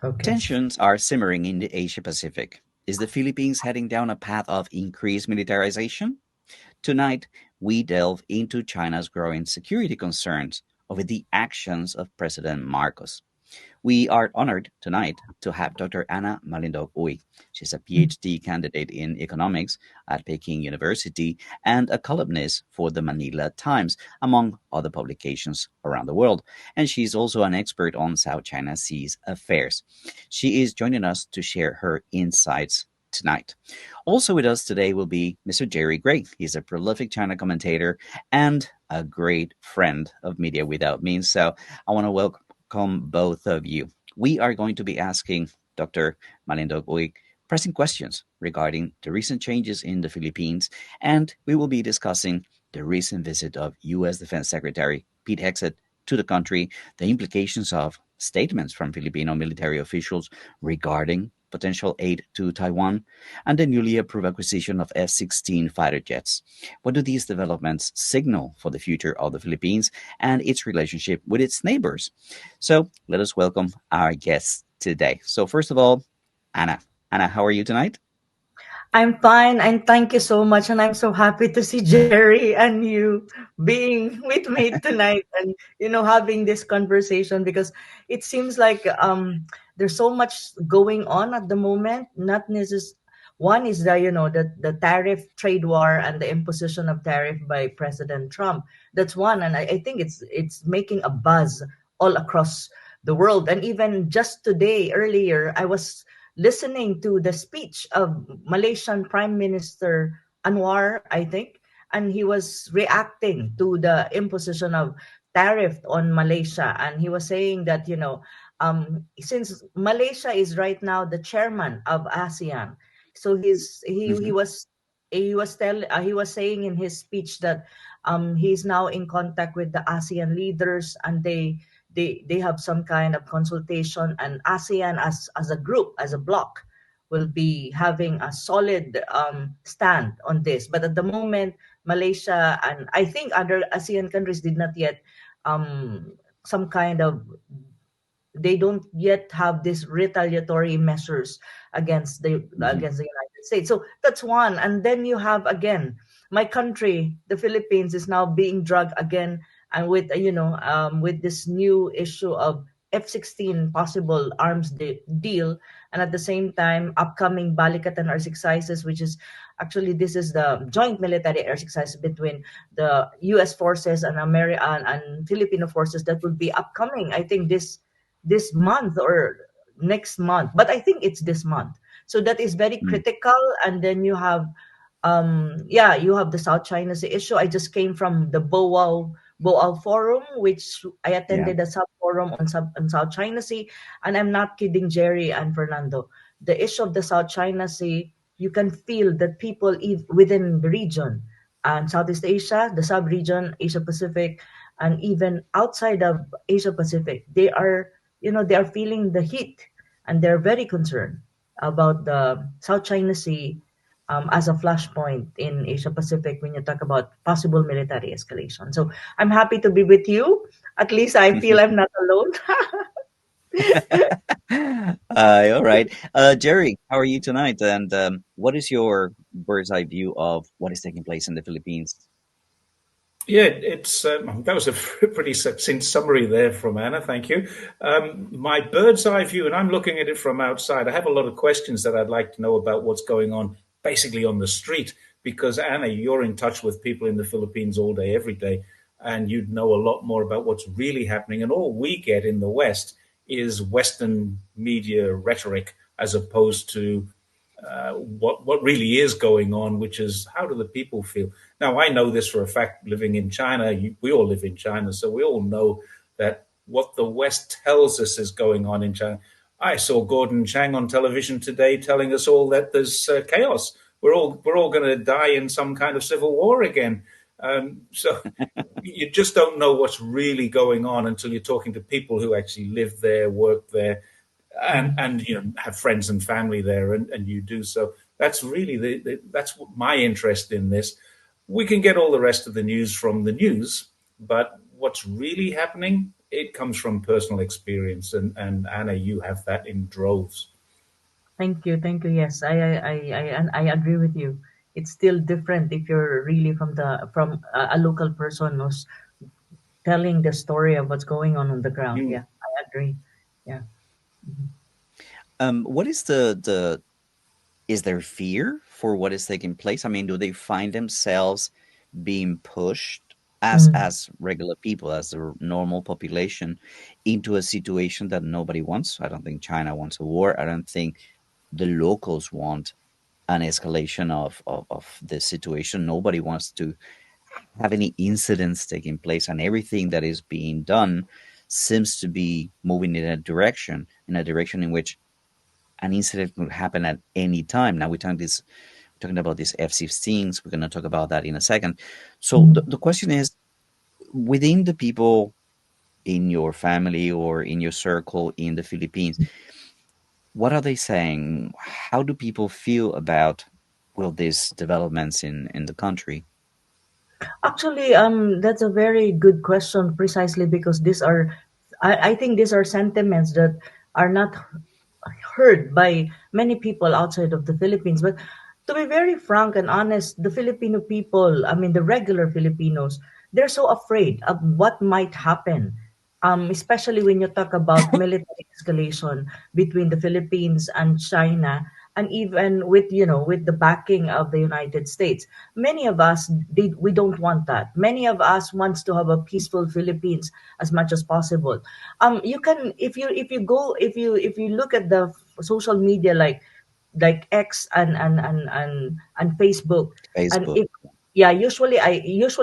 Okay. Tensions are simmering in the Asia Pacific. Is the Philippines heading down a path of increased militarization? Tonight, we delve into China's growing security concerns over the actions of President Marcos. We are honored tonight to have Dr. Anna Malindog Uy. She's a PhD candidate in economics at Peking University and a columnist for the Manila Times, among other publications around the world. And she's also an expert on South China Sea's affairs. She is joining us to share her insights tonight. Also with us today will be Mr. Jerry Gray. He's a prolific China commentator and a great friend of Media Without Means. So I want to welcome both of you. We are going to be asking Dr. Malindog Uy pressing questions regarding the recent changes in the Philippines, and we will be discussing the recent visit of U.S. Defense Secretary Pete Hegseth to the country, the implications of statements from Filipino military officials regarding potential aid to Taiwan, and the newly approved acquisition of F-16 fighter jets. What do these developments signal for the future of the Philippines and its relationship with its neighbors? So let us welcome our guests today. So first of all, Anna. Anna, how are you tonight? I'm fine, and thank you so much. And I'm so happy to see Jerry and you being with me tonight, and having this conversation, because it seems like there's so much going on at the moment. Not necessarily one is the tariff trade war and the imposition of tariff by President Trump. That's one, and I think it's making a buzz all across the world. And even just today, earlier, I was listening to the speech of Malaysian Prime Minister Anwar, I think, and he was reacting to the imposition of tariff on Malaysia, and he was saying that since Malaysia is right now the chairman of ASEAN, so he Mm-hmm. was he was saying in his speech that he's now in contact with the ASEAN leaders, and they have some kind of consultation, and ASEAN as a group, as a bloc, will be having a solid stand on this. But at the moment, Malaysia and I think other ASEAN countries did not yet some kind of they don't yet have these retaliatory measures Mm-hmm. against the United States. So that's one. And then you have again my country, the Philippines, is now being drugged again, and with with this new issue of F-16 possible deal, and at the same time upcoming Balikatan exercises, which is actually this is the joint military exercise between the U.S. forces and American and Filipino forces that will be upcoming. I think this month or next month, but I think it's this month. So that is very critical. And then you have you have the South China Sea issue. I just came from the Boao forum, which I Yeah. attended, a sub forum on South China Sea. And I'm not kidding, Jerry and Fernando. The issue of the South China Sea, you can feel that people within the region and Southeast Asia, the sub region, Asia Pacific, and even outside of Asia Pacific, they are feeling the heat, and they're very concerned about the South China Sea as a flashpoint in Asia Pacific when you talk about possible military escalation. So I'm happy to be with you. At least I feel I'm not alone. All right. Jerry, how are you tonight? And what is your bird's eye view of what is taking place in the Philippines? Yeah, it's that was a pretty succinct summary there from Anna. Thank you. My bird's eye view, and I'm looking at it from outside. I have a lot of questions that I'd like to know about what's going on, basically on the street. Because Anna, you're in touch with people in the Philippines all day, every day, and you'd know a lot more about what's really happening. And all we get in the West is Western media rhetoric, as opposed to what really is going on, which is how do the people feel. Now, I know this for a fact, living in China. We all live in China, so we all know that what the West tells us is going on in China. I saw Gordon Chang on television today telling us all that there's chaos. We're all going to die in some kind of civil war again. So you just don't know what's really going on until you're talking to people who actually live there, work there, and have friends and family there, and you do. So that's really that's my interest in this. We can get all the rest of the news from the news, but what's really happening it comes from personal experience, and Anna, you have that in droves. Thank you, thank you. Yes, and I agree with you. It's still different if you're really from a local person who's telling the story of what's going on the ground. Mm. Yeah, I agree. Yeah. What is the is there fear for what is taking place? I mean, do they find themselves being pushed Mm. as regular people, as the normal population, into a situation that nobody wants? I don't think China wants a war. I don't think the locals want an escalation of the situation. Nobody wants to have any incidents taking place, and everything that is being done seems to be moving in a direction in which an incident could happen at any time. Now we're talking about these F-16s. We're going to talk about that in a second. So Mm. the question is, within the people in your family or in your circle in the Philippines, what are they saying? How do people feel about, well, these developments in the country? Actually, that's a very good question, precisely because I think these are sentiments that are not heard by many people outside of the Philippines. But to be very frank and honest, the Filipino people, I mean, the regular Filipinos, they're so afraid of what might happen. Especially when you talk about military escalation between the Philippines and China, and even with with the backing of the United States. Many of us we don't want that. Many of us wants to have a peaceful Philippines as much as possible. You can, if you look at the social media, like X and Facebook, and Facebook. if yeah, usually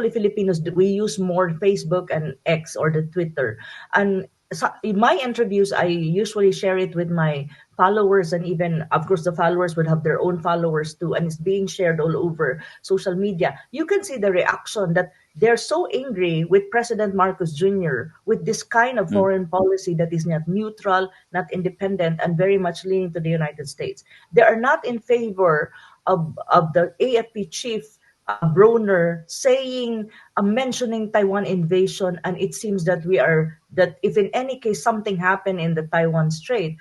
Filipinos, we use more Facebook and X, or the Twitter. And so in my interviews, I usually share it with my followers, and even of course the followers would have their own followers too, and it's being shared all over social media. You can see the reaction that they're so angry with President Marcos Jr. with this kind of Mm, foreign policy that is not neutral, not independent, and very much leaning to the United States. They are not in favor of the AFP chief, Broner, saying, mentioning Taiwan invasion, and it seems that that if in any case something happened in the Taiwan Strait,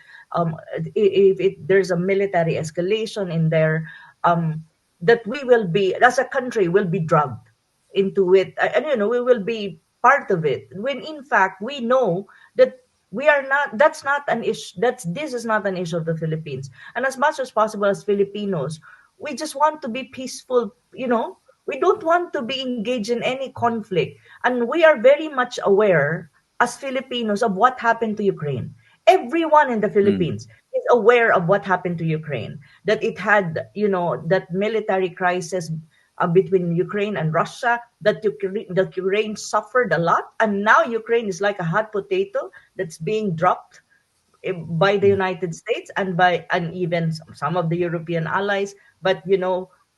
if there's a military escalation in there, that we will be, as a country, will be drugged into it, and we will be part of it. When in fact we know that we are not. That's not an issue. This is not an issue of the Philippines. And as much as possible, as Filipinos, we just want to be peaceful. We don't want to be engaged in any conflict, and we are very much aware as Filipinos of what happened to Ukraine. Everyone in the mm, Philippines is aware of what happened to Ukraine, that it had, that military crisis between Ukraine and Russia, that Ukraine suffered a lot, and now Ukraine is like a hot potato that's being dropped by the mm, United States, and even some of the European allies. But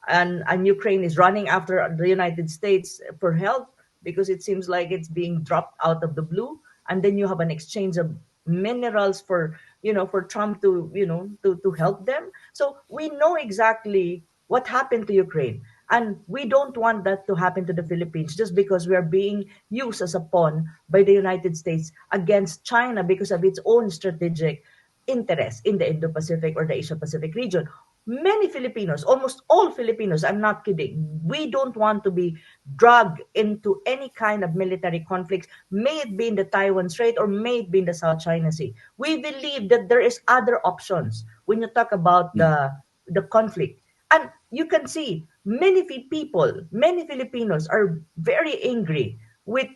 and Ukraine is running after the United States for help, because it seems like it's being dropped out of the blue. And then you have an exchange of minerals for Trump to to help them. So we know exactly what happened to Ukraine. And we don't want that to happen to the Philippines, just because we are being used as a pawn by the United States against China because of its own strategic interest in the Indo-Pacific or the Asia-Pacific region. Many Filipinos, almost all Filipinos, I'm not kidding, we don't want to be dragged into any kind of military conflicts, may it be in the Taiwan Strait or may it be in the South China Sea. We believe that there is other options when you talk about mm, the conflict. And you can see many Filipinos are very angry with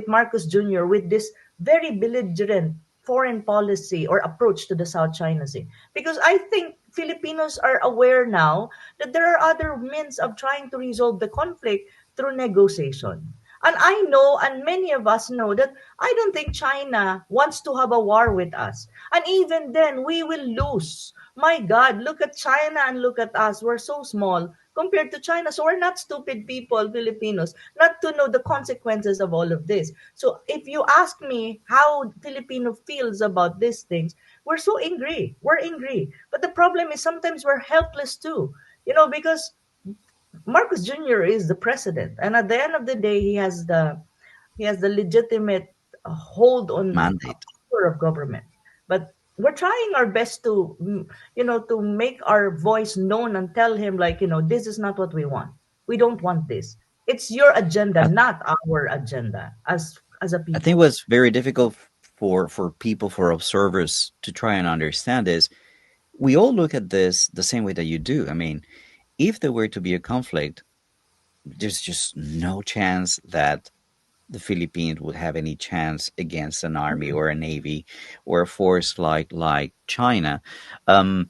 Marcos Jr., with this very belligerent foreign policy or approach to the South China Sea. Because I think Filipinos are aware now that there are other means of trying to resolve the conflict through negotiation. And I know, and many of us know, that I don't think China wants to have a war with us. And even then, we will lose. My God, look at China and look at us. We're so small compared to China. So we're not stupid people, Filipinos, not to know the consequences of all of this. So if you ask me how Filipino feels about these things, we're so angry. We're angry. But the problem is sometimes we're helpless too. Because Marcos Jr. is the president, and at the end of the day, he has the legitimate hold on a Mandate. power of government. But we're trying our best to, to make our voice known and tell him, like, this is not what we want. We don't want this. It's your agenda, I, not our agenda as a I think people. what's very difficult for people, for observers to try and understand is we all look at this the same way that you do. I mean, if there were to be a conflict, there's just no chance that the Philippines would have any chance against an army or a navy or a force like China. Um,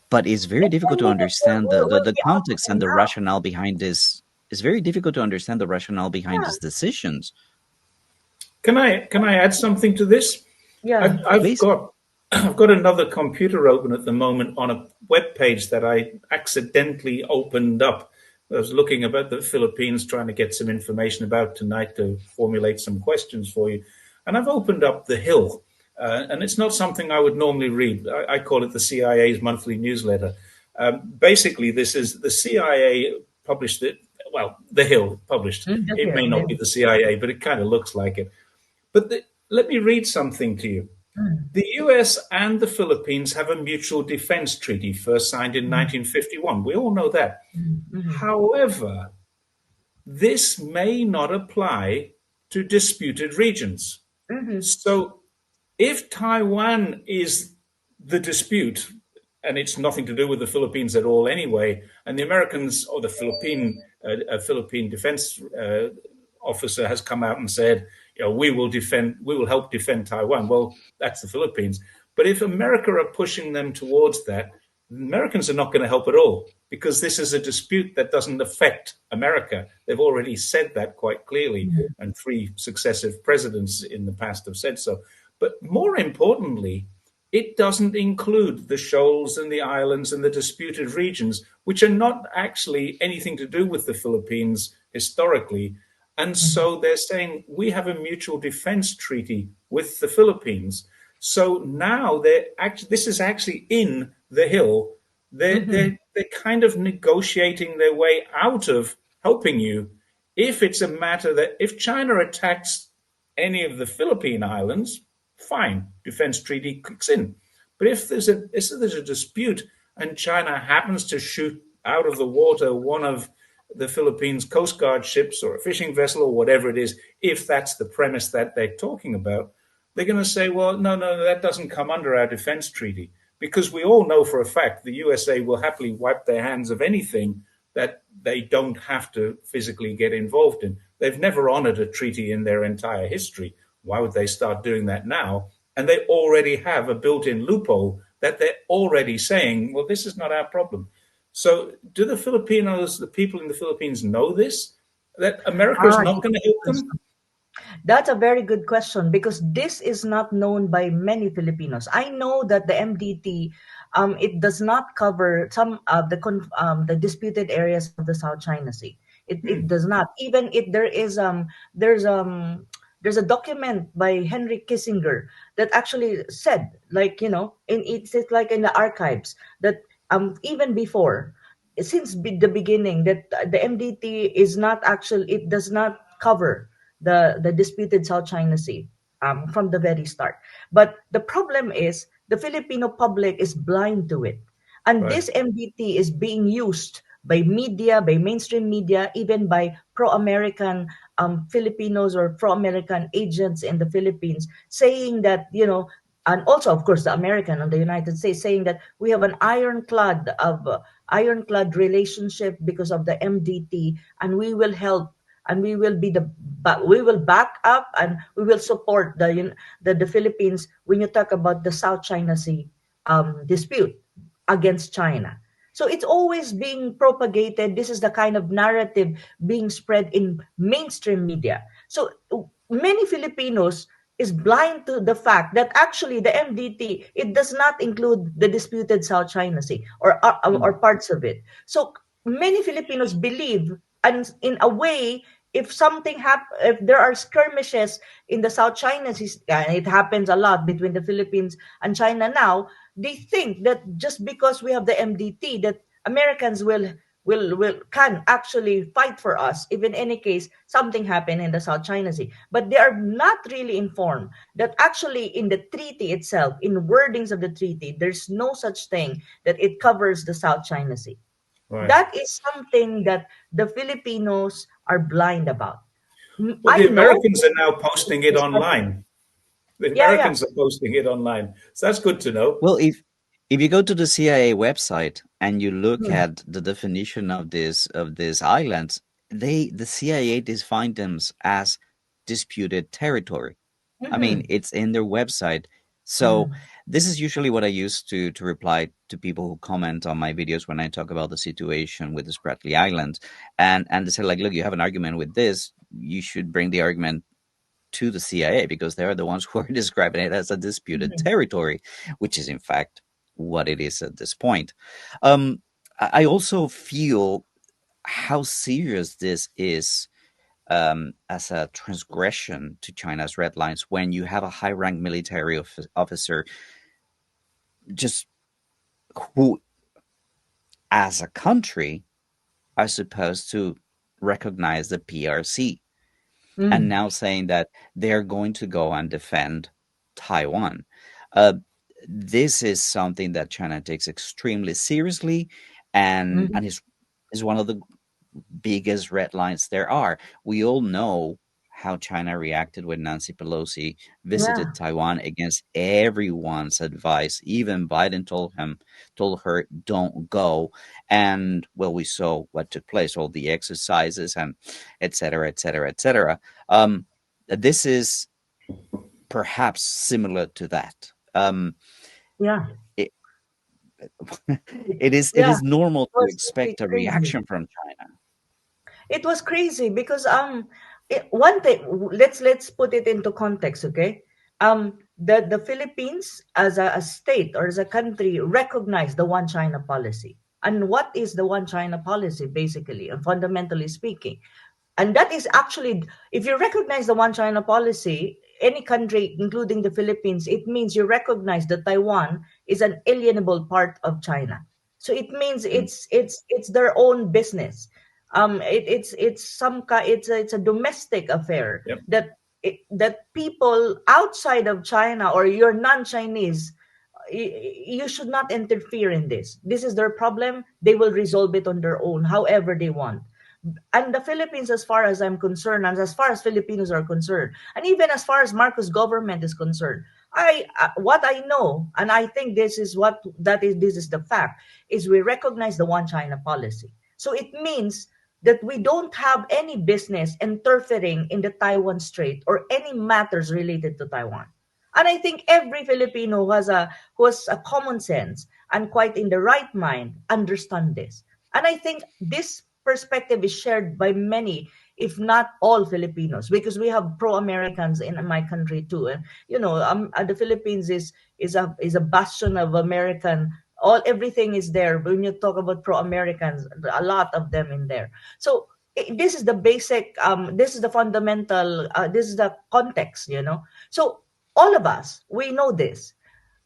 but it's very It difficult can to be that understand we'll the be context and outwitting the now. rationale behind this. It's very difficult to understand the rationale behind Yeah, these decisions. Can I add something to this? yeah. I've Please. got I've got another computer open at the moment on a web page that I accidentally opened up. I was looking about the Philippines, trying to get some information about tonight to formulate some questions for you. And I've opened up The Hill, and it's not something I would normally read. I call it the CIA's monthly newsletter. Basically, this is the CIA published it. Well, The Hill published. Just It may here. not be the CIA, but it kind of looks like it. But let me read something to you. Mm, The US and the Philippines have a mutual defense treaty first signed in mm, 1951. We all know that. mm, mm, However, this may not apply to disputed regions. mm, So if Taiwan is the dispute, and it's nothing to do with the Philippines at all anyway, and the Americans or the Philippine defense officer has come out and said, we will help defend Taiwan. Well, that's the Philippines. But if America are pushing them towards that, the Americans are not going to help at all because this is a dispute that doesn't affect America. They've already said that quite clearly, mm, and 3 successive presidents in the past have said so. But more importantly, it doesn't include the shoals and the islands and the disputed regions, which are not actually anything to do with the Philippines historically. And mm, so they're saying we have a mutual defense treaty with the Philippines. So now this is actually in the Hill. mm, They're kind of negotiating their way out of helping you if it's a matter that if China attacks any of the Philippine islands, fine, defense treaty kicks in. But if there's a dispute and China happens to shoot out of the water one of the Philippines Coast Guard ships or a fishing vessel or whatever it is, if that's the premise that they're talking about, they're going to say, well, no, no, that doesn't come under our defense treaty. Because we all know for a fact the USA will happily wipe their hands of anything that they don't have to physically get involved in. They've never honored a treaty in their entire history. Why would they start doing that now? And they already have a built-in loophole that they're already saying, well, this is not our problem. So do the Filipinos, the people in the Philippines know this? That America is Ah, not this going to is help them? That's a very good question because this is not known by many Filipinos. I know that the MDT, it does not cover some of the disputed areas of the South China Sea. It Hmm, does not. Even if there's there's a document by Henry Kissinger that actually said, like, it's like in the archives that even before, since the beginning, that the MDT is not actually, it does not cover the disputed South China Sea from the very start. But the problem is the Filipino public is blind to it. And right. this MDT is being used by media, by mainstream media, even by pro-American Filipinos or pro-American agents in the Philippines, saying that, and also, of course, the American and the United States saying that we have an ironclad relationship because of the MDT, and we will help, and we will be but we will back up, and we will support the Philippines when you talk about the South China Sea dispute against China. So it's always being propagated. This is the kind of narrative being spread in mainstream media. So many Filipinos is blind to the fact that actually the MDT, it does not include the disputed South China Sea Hmm, or parts of it. So many Filipinos believe, and in a way, if there are skirmishes in the South China Sea, and it happens a lot between the Philippines and China now, they think that just because we have the MDT, that Americans will can actually fight for us if in any case something happened in the South China Sea. But they are not really informed that actually in the treaty itself, in wordings of the treaty, there's no such thing that it covers the South China Sea. Right. That is something that the Filipinos are blind about. Well, I the know Americans are now posting it online. The yeah, yeah. Americans are posting it online. So that's good to know. Well, if you go to the CIA website and you look Mm, at the definition of these islands, the CIA define them as disputed territory. I mean, mhm, it's in their website. So mm, this is usually what I use to reply to people who comment on my videos when I talk about the situation with the Spratly Islands, and they say like, look, you have an argument with this, you should bring the argument to the CIA because they're the ones who are describing it as a disputed mhm. territory, which is in fact what it is at this point. Um, I also feel how serious this is as a transgression to China's red lines when you have a high rank military officer just who, as a country, are supposed to recognize the PRC and Mm, now saying that they're going to go and defend Taiwan. Uh, this is something that China takes extremely seriously, mhm. and is one of the biggest red lines there are. We all know how China reacted when Nancy Pelosi visited Yeah, Taiwan against everyone's advice. Even Biden told her, don't go. And well, we saw what took place, all the exercises and et cetera, et cetera, et cetera. This is perhaps similar to that. yeah, It, it yeah. is normal It to was really expect a crazy. reaction from China. It was crazy because one thing, let's put it into context, okay? The Philippines as a state or as a country recognize the one China policy. And what is the one China policy basically and fundamentally speaking? And that is actually, if you recognize the one China policy, any country, including the Philippines, it means you recognize that Taiwan is an alienable part of China. So it means Mm, it's their own business. It's a domestic affair Yep. that people outside of China or you're non-Chinese, you should not interfere in this. This is their problem. They will resolve it on their own, however they want. And the Philippines, as far as I'm concerned, and as far as Filipinos are concerned, and even as far as Marcos government is concerned, what I know, and I think this is the fact, is we recognize the one China policy. So it means that we don't have any business interfering in the Taiwan Strait or any matters related to Taiwan. And I think every Filipino who has a common sense and quite in the right mind understand this. And I think this perspective is shared by many, if not all Filipinos, because we have pro-Americans in my country too. And the Philippines is a bastion of American. Everything is there. When you talk about pro-Americans, a lot of them in there. So this is the basic. This is the fundamental. This is the context. So all of us we know this,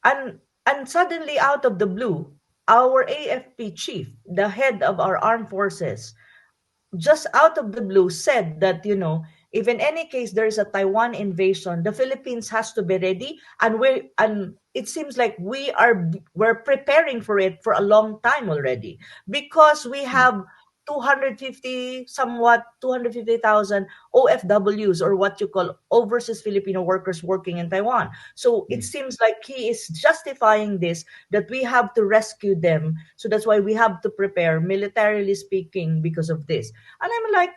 and suddenly out of the blue, our AFP chief, the head of our armed forces, just out of the blue said that if in any case there is a Taiwan invasion, the Philippines has to be ready, and it seems like we're preparing for it for a long time already, because we mm, have 250,000 OFWs, or what you call overseas Filipino workers, working in Taiwan. So it Mm. seems like he is justifying this, that we have to rescue them. So that's why we have to prepare militarily speaking because of this. And I'm like,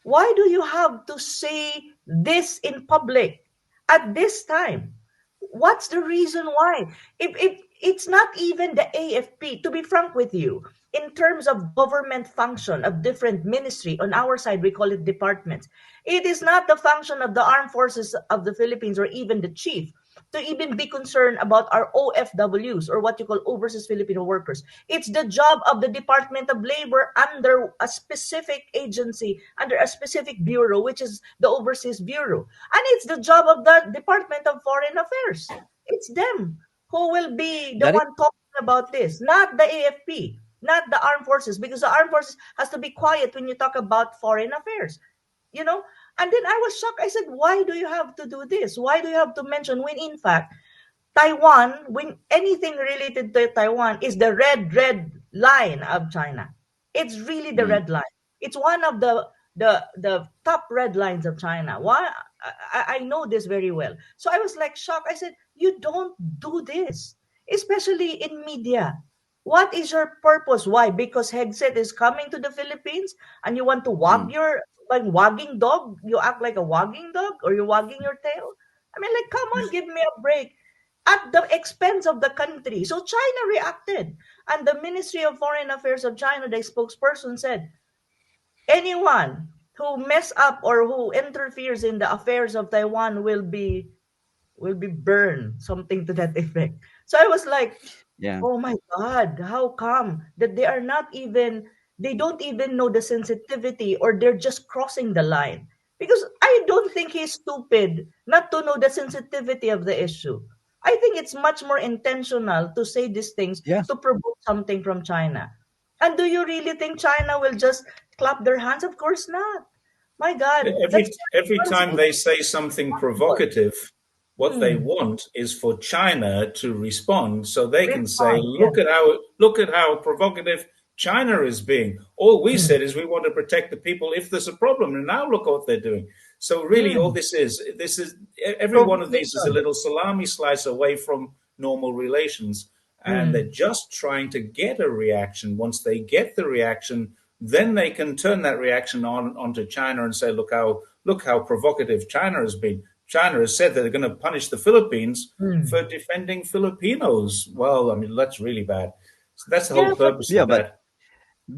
why do you have to say this in public at this time? What's the reason why? If it's not even the AFP, to be frank with you, in terms of government function of different ministry, on our side we call it departments. It is not the function of the armed forces of the Philippines or even the chief to even be concerned about our OFWs, or what you call overseas Filipino workers. It's the job of the Department of Labor under a specific agency, under a specific bureau, which is the Overseas Bureau. And it's the job of the Department of Foreign Affairs. It's them who will be the that is one talking about this, not the AFP, not the armed forces, because the armed forces has to be quiet when you talk about foreign affairs, you know. And then I was shocked. I said, why do you have to do this? Why do you have to mention, when in fact Taiwan, when anything related to Taiwan, is the red line of China. It's really the Mm, red line. It's one of the top red lines of China. Why? I know this very well. So I was like shocked. I said, you don't do this, especially in media. What is your purpose? Why? Because Hegseth is coming to the Philippines and you want to wag mm. your, like wagging dog? You act like a wagging dog, or you're wagging your tail? I mean, like, come on, give me a break, at the expense of the country. So China reacted. And the Ministry of Foreign Affairs of China, the spokesperson said, anyone who mess up or who interferes in the affairs of Taiwan will be burned, something to that effect. So I was like, Yeah. oh my God, how come that they don't even know the sensitivity, or they're just crossing the line? Because I don't think he's stupid not to know the sensitivity of the issue. I think it's much more intentional to say these things Yeah. to provoke something from China. And do you really think China will just clap their hands? Of course not. My God, that's Every very time they say something irresponsible. provocative, what they Hmm. want is for China to respond, so they can say, Respond. Yeah. look at how provocative China is being. All we Hmm. said is we want to protect the people if there's a problem, and now look what they're doing. So really, all Hmm. this is every one of these is a Provocation. little salami slice away from normal relations, and they're Hmm. just trying to get a reaction. Once they get the reaction, then they can turn that reaction onto China and say, look how provocative China has been. China has said that they're going to punish the Philippines for Hmm. defending Filipinos. Well, I mean, that's really bad. So that's the Yeah, whole but purpose Yeah, of but that.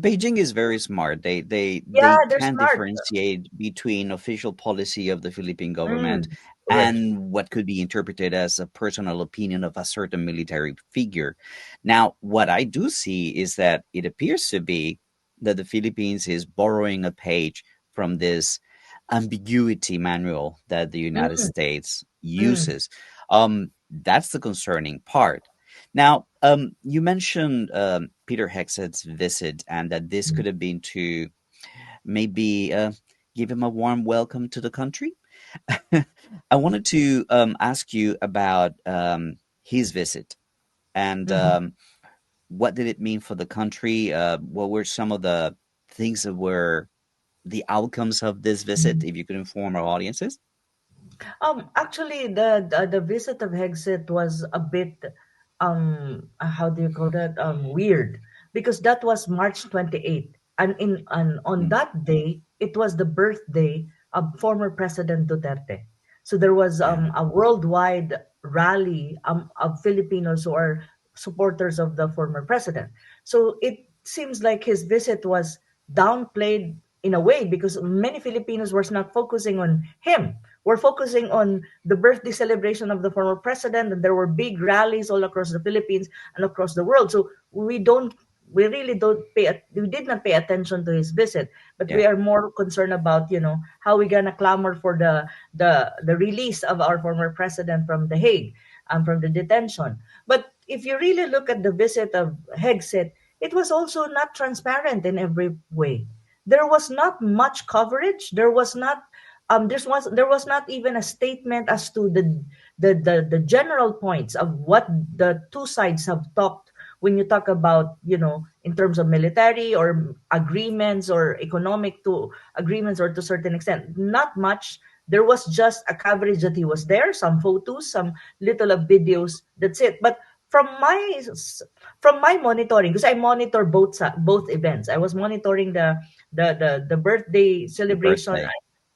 Beijing is very smart. They yeah, they're can smart. differentiate between official policy of the Philippine government Mm, Correct. and what could be interpreted as a personal opinion of a certain military figure. Now, what I do see is that it appears to be that the Philippines is borrowing a page from this ambiguity manual that the United mm, States mm, uses. That's the concerning part. Now, you mentioned Peter Hexet's visit and that this mm, could have been to maybe give him a warm welcome to the country. I wanted to ask you about his visit and mhm, what did it mean for the country? What were some of the things that were the outcomes of this visit, mhm. if you could inform our audiences? Actually, the visit of Hexit was a bit, how do you call that? Weird, because that was March 28th, and on Mm, that day it was the birthday of former President Duterte. So there was yeah, a worldwide rally of Filipinos who are supporters of the former president. So it seems like his visit was downplayed in a way, because many Filipinos were not focusing on him. We're focusing on the birthday celebration of the former president, and there were big rallies all across the Philippines and across the world. So we really don't we did not pay attention to his visit, but yeah, we are more concerned about, how we gonna clamor for the release of our former president from the Hague, from the detention. But if you really look at the visit of Hegseth, it was also not transparent in every way. There was not much coverage. There was not even a statement as to the general points of what the two sides have talked, when you talk about, in terms of military or agreements or economic to agreements, or to certain extent, not much. There was just a coverage that he was there, some photos, some little of videos, that's it. But from my from my monitoring, because I monitor both events, I was monitoring the birthday the celebration. birthday.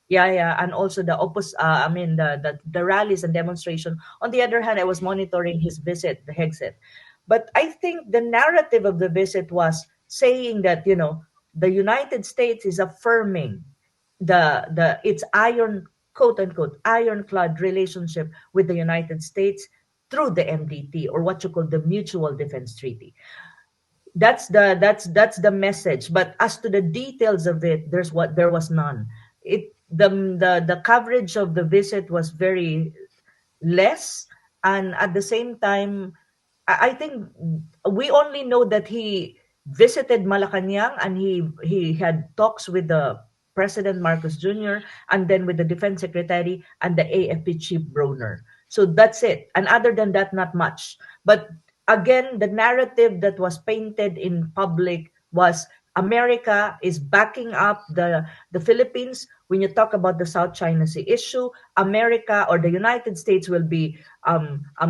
Yeah, yeah, and also the I mean the rallies and demonstration. On the other hand, I was monitoring his visit, the Hexet. But I think the narrative of the visit was saying that, the United States is affirming the its iron, quote unquote, ironclad relationship with the United States through the MDT, or what you call the Mutual Defense Treaty. That's the message. But as to the details of it, there was none. The coverage of the visit was very less, and at the same time, I think we only know that visited Malacanang, and he had talks with the President Marcos Jr. and then with the Defense Secretary and the AFP Chief Broner. So that's it. And other than that, not much. But again, the narrative that was painted in public was America is backing up the Philippines. When you talk about the South China Sea issue, America or the United States will be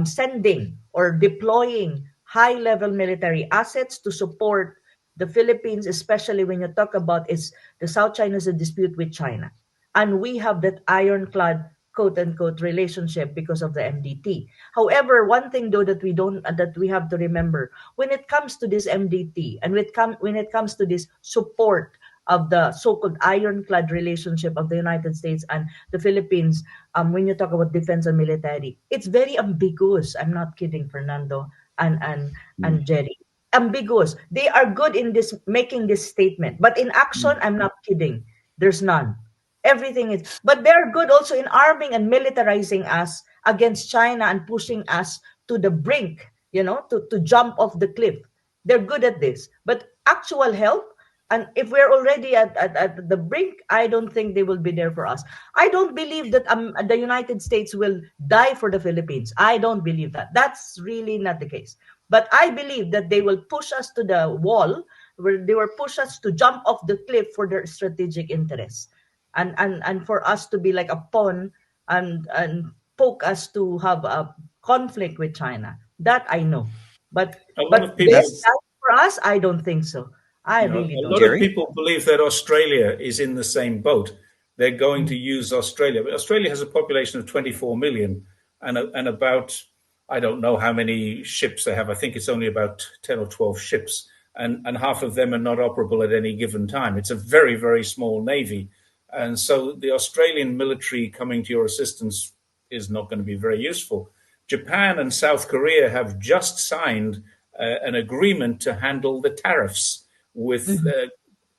sending or deploying high-level military assets to support the Philippines, especially when you talk about is the South China Sea dispute with China. And we have that ironclad quote unquote relationship because of the MDT. However, one thing though that we have to remember when it comes to this MDT and when it comes to this support of the so-called ironclad relationship of the United States and the Philippines, when you talk about defense and military, it's very ambiguous. I'm not kidding, Fernando and Mm. and Jerry. Ambiguous. They are good in this making this statement, but in action, I'm not kidding. There's none. Everything is, but they're good also in arming and militarizing us against China and pushing us to the brink, to jump off the cliff. They're good at this. But actual help, and if we're already at the brink, I don't think they will be there for us. I don't believe that the United States will die for the Philippines. I don't believe that. That's really not the case. But I believe that they will push us to the wall, where they will push us to jump off the cliff for their strategic interests and for us to be like a pawn and poke us to have a conflict with China. That I know. But A lot but of they people, That's that for us, I don't think so. I really a don't. lot of Jerry. people believe that Australia is in the same boat. They're going to Mm. use Australia. But Australia has a population of 24 million and about, I don't know how many ships they have. I think it's only about 10 or 12 ships, and half of them are not operable at any given time. It's a very, very small navy. And so the Australian military coming to your assistance is not going to be very useful. Japan and South Korea have just signed an agreement to handle the tariffs with Mhm.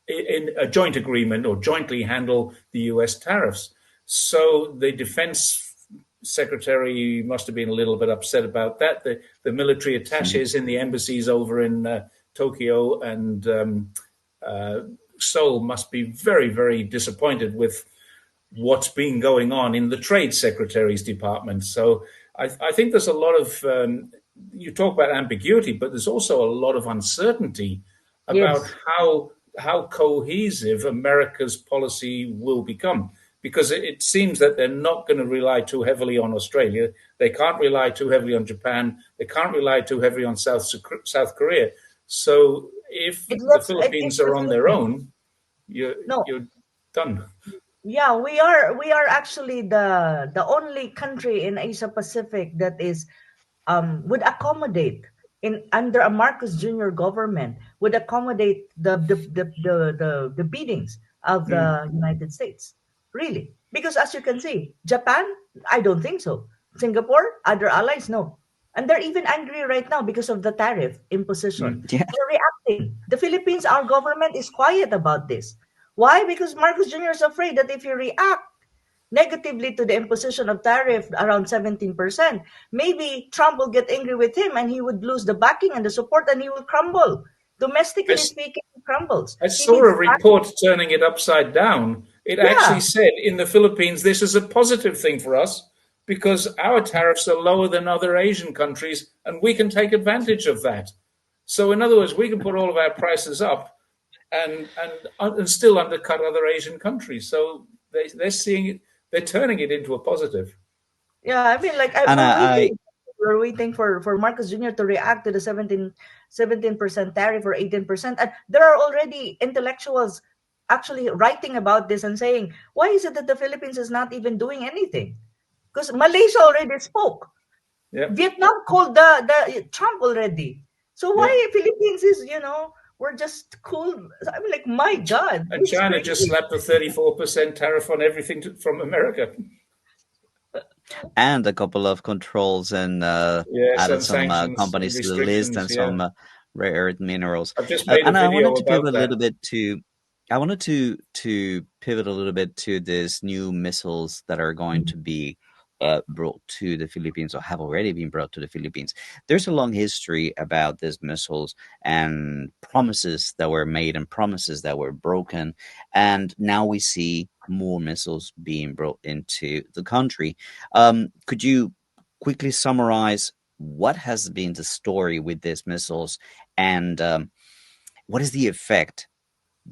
in a joint agreement or jointly handle the US tariffs. So the defense secretary must have been a little bit upset about that. The military attaches in the embassies over in Tokyo and Seoul must be very, very disappointed with what's been going on in the trade secretary's department. So I think there's a lot of you talk about ambiguity, but there's also a lot of uncertainty about Yes. how cohesive America's policy will become. Because it seems that they're not going to rely too heavily on Australia. They can't rely too heavily on Japan. They can't rely too heavily on South Korea. So if It the looks like Philippines it's the are on their Philippines. own, No, you're done. yeah, we are actually the only country in Asia Pacific that is would accommodate in under a Marcos Jr. government would accommodate the biddings of Mm. the United States. Really. Because as you can see, Japan, I don't think so. Singapore, other allies, no. And they're even angry right now because of the tariff imposition. Mm. Yeah. They're reacting. The Philippines, our government is quiet about this. Why? Because Marcos Jr. is afraid that if you react negatively to the imposition of tariff around 17%, maybe Trump will get angry with him and he would lose the backing and the support and he will crumble. I, Domestically speaking, he crumbles. I He saw needs a report turning it upside down. It yeah. actually said in the Philippines, this is a positive thing for us because our tariffs are lower than other Asian countries and we can take advantage of that. So, in other words, we can put all of our prices up and still undercut other Asian countries. So they're seeing it, they're turning it into a positive. Yeah, I mean, like And we're waiting for Marcos Jr. to react to the 17% tariff or 18%. And there are already intellectuals actually writing about this and saying, why is it that the Philippines is not even doing anything? Because Malaysia already spoke. Yeah, Vietnam called the Trump already. So why yeah. Philippines is, we're just cool. I mean, like, my God, And this is China just crazy. slapped a 34% tariff on everything from America. and a couple of controls and Yes, added and some sanctions and companies to the list restrictions. and Yeah, some rare earth minerals. I've just made a And I wanted video to pivot about a little that. bit to, I wanted to pivot a little bit to this new missiles that are going to be brought to the Philippines or have already been brought to the Philippines. There's a long history about these missiles and promises that were made and promises that were broken. And now we see more missiles being brought into the country. Could you quickly summarize what has been the story with these missiles and what is the effect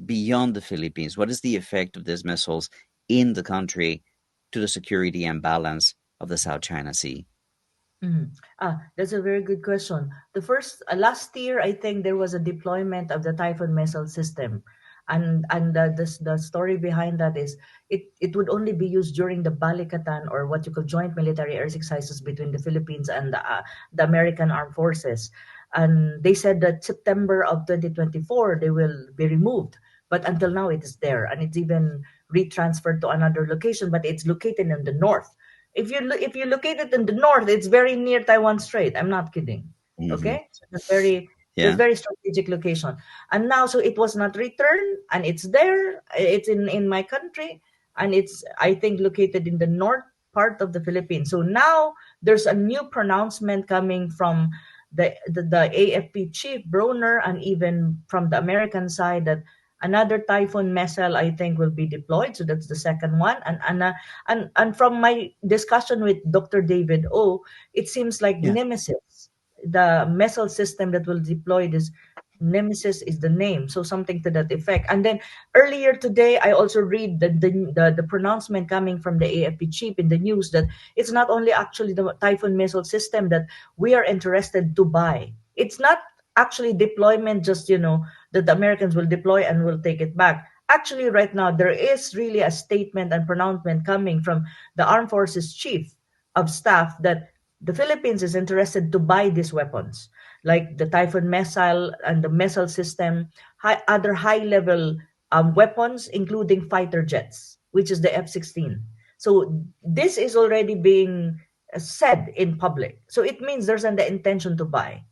beyond the Philippines? What is the effect of these missiles in the country to the security and balance of the South China Sea? Mhm. That's a very good question. The first last year, I think there was a deployment of the Typhoon missile system, and the story behind that is it would only be used during the Balikatan, or what you call joint military air exercises between the Philippines and the American Armed Forces. And they said that September of 2024 they will be removed, but until now it is there, and it's even retransferred to another location, but it's located in the north. If you locate it in the north, it's very near Taiwan Strait. I'm not kidding. Hmm. Okay, so it's Yeah. very strategic location. And now, so it was not returned, and it's there. It's in my country, and it's, I think, located in the north part of the Philippines. So now there's a new pronouncement coming from the AFP chief Broner, and even from the American side, that another Typhoon missile, I think, will be deployed. So that's the second one. And from my discussion with Dr. David O, it seems like Yeah. Nemesis, the missile system that will deploy this, Nemesis is the name, so something to that effect. And then earlier today, I also read the pronouncement coming from the AFP chief in the news that it's not only actually the Typhoon missile system that we are interested to buy. It's not actually deployment, just that the Americans will deploy and will take it back. Actually, right now, there is really a statement and pronouncement coming from the Armed Forces Chief of Staff that the Philippines is interested to buy these weapons, like the Typhoon missile and the missile system, other high-level weapons, including fighter jets, which is the F-16. So this is already being said in public. So it means there's the intention to buy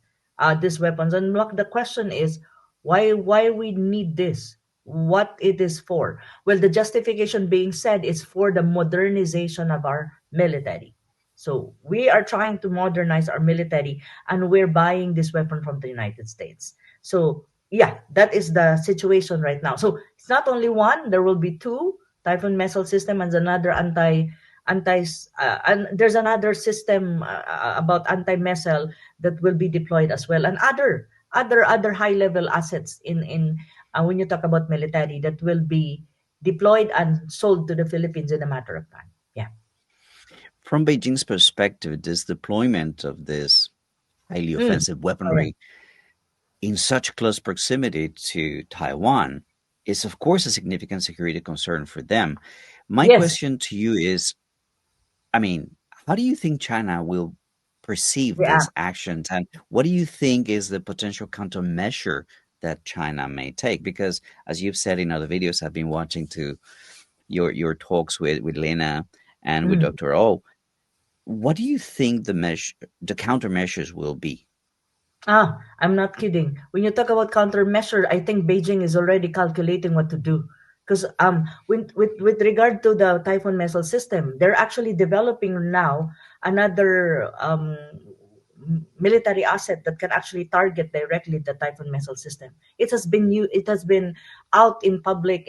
these weapons. And look, the question is, why we need this, what it is for. Well, the justification being said is for the modernization of our military. So we are trying to modernize our military, and we're buying this weapon from the United States. So yeah, that is the situation right now. So it's not only one, there will be two Typhoon missile system and another anti and there's another system about anti-missile that will be deployed as well, and other high level assets in when you talk about military, that will be deployed and sold to the Philippines in a matter of time. Yeah. From Beijing's perspective, this deployment of this highly Mm, offensive correct. weaponry in such close proximity to Taiwan is, of course, a significant security concern for them. My Yes. question to you is, I mean, how do you think China will perceive Yeah. these actions, and what do you think is the potential countermeasure that China may take? Because, as you've said in other videos, I've been watching to your talks with Lena and with Mm. Dr. O. What do you think the countermeasures will be? I'm not kidding. When you talk about countermeasure, I think Beijing is already calculating what to do. Because with regard to the Typhoon missile system, they're actually developing now another military asset that can actually target directly the Typhoon missile system. It has been out in public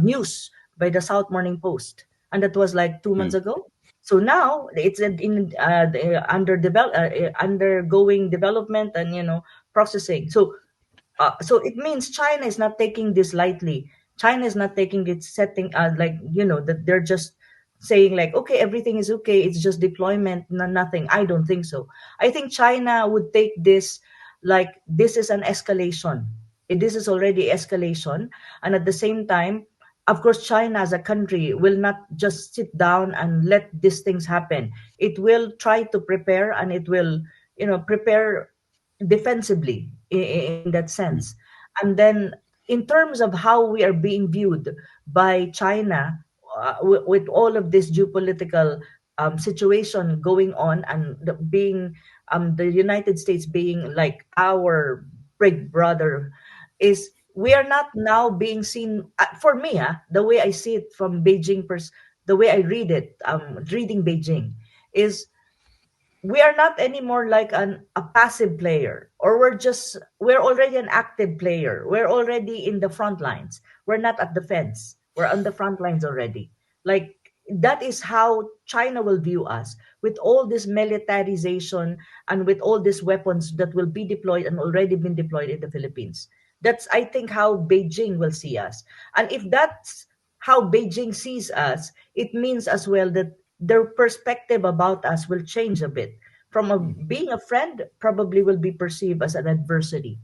news by the South Morning Post, and that was like 2 months Hmm. ago. So now it's undergoing development and processing. So it means China is not taking this lightly. China is not taking it setting like that they're just saying like, okay, everything is okay, it's just deployment, nothing. I don't think so. I think China would take this like this is an escalation. This is already escalation, and at the same time, of course, China as a country will not just sit down and let these things happen. It will try to prepare, and it will prepare defensively in that Hmm. sense. And then in terms of how we are being viewed by China, with all of this geopolitical situation going on, and being the United States being like our big brother, is we are not now being seen, for me, the way I see it from Beijing the way I read it, reading Beijing, is we are not anymore like a passive player, or we're already an active player. We're already in the front lines. We're not at the fence. We're on the front lines already. Like that is how China will view us, with all this militarization and with all these weapons that will be deployed and already been deployed in the Philippines. That's, I think, how Beijing will see us. And if that's how Beijing sees us, it means as well that their perspective about us will change a bit. From being a friend, probably will be perceived as an adversary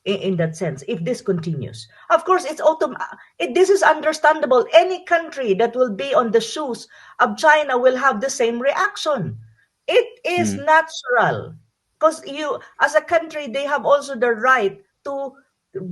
in that sense, if this continues. Of course, this is understandable. Any country that will be on the shoes of China will have the same reaction. It is Mm, natural, because you, as a country, they have also the right to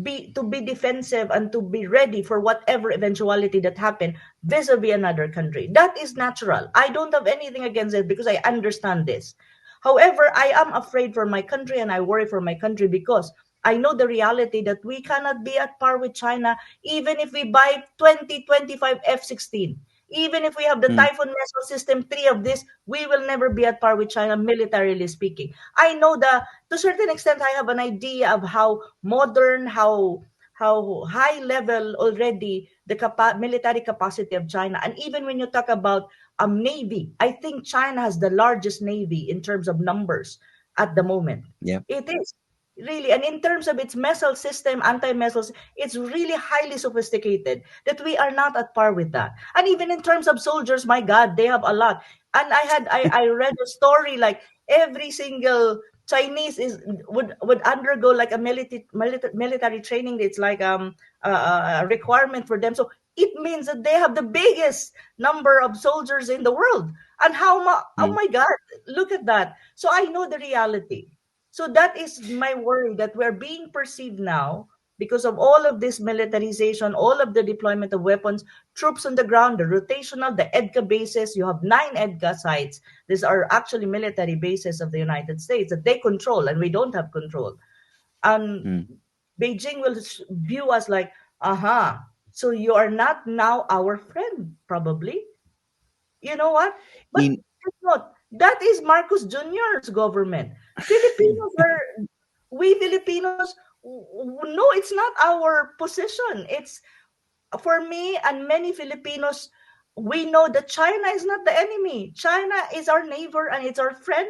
be defensive and to be ready for whatever eventuality that happen vis-a-vis another country. That is natural. I don't have anything against it because I understand this. However, I am afraid for my country and I worry for my country because I know the reality that we cannot be at par with China even if we buy 2025 F-16. Even if we have the mm, Typhoon missile system, three of this, we will never be at par with China militarily speaking. I know to a certain extent, I have an idea of how modern, how high level already the military capacity of China. And even when you talk about navy, I think China has the largest navy in terms of numbers at the moment. yeah. It is really, and in terms of its missile system, anti-missiles, it's really highly sophisticated that we are not at par with that. And even in terms of soldiers, my God, they have a lot. And I read a story like every single Chinese would undergo like a military training. It's like a requirement for them. So it means that they have the biggest number of soldiers in the world. And oh Mm, my God, look at that. So I know the reality. So that is my worry, that we're being perceived now because of all of this militarization, all of the deployment of weapons, troops on the ground, the rotational, the EDCA bases. You have 9 EDCA sites. These are actually military bases of the United States that they control and we don't have control. And mm. Beijing will view us like, aha, so you are not now our friend, probably. You know what? But In guess what? That is Marcos Jr.'s government. Filipinos are, we Filipinos, no, it's not our position. It's, for me and many Filipinos, we know that China is not the enemy. China is our neighbor and it's our friend.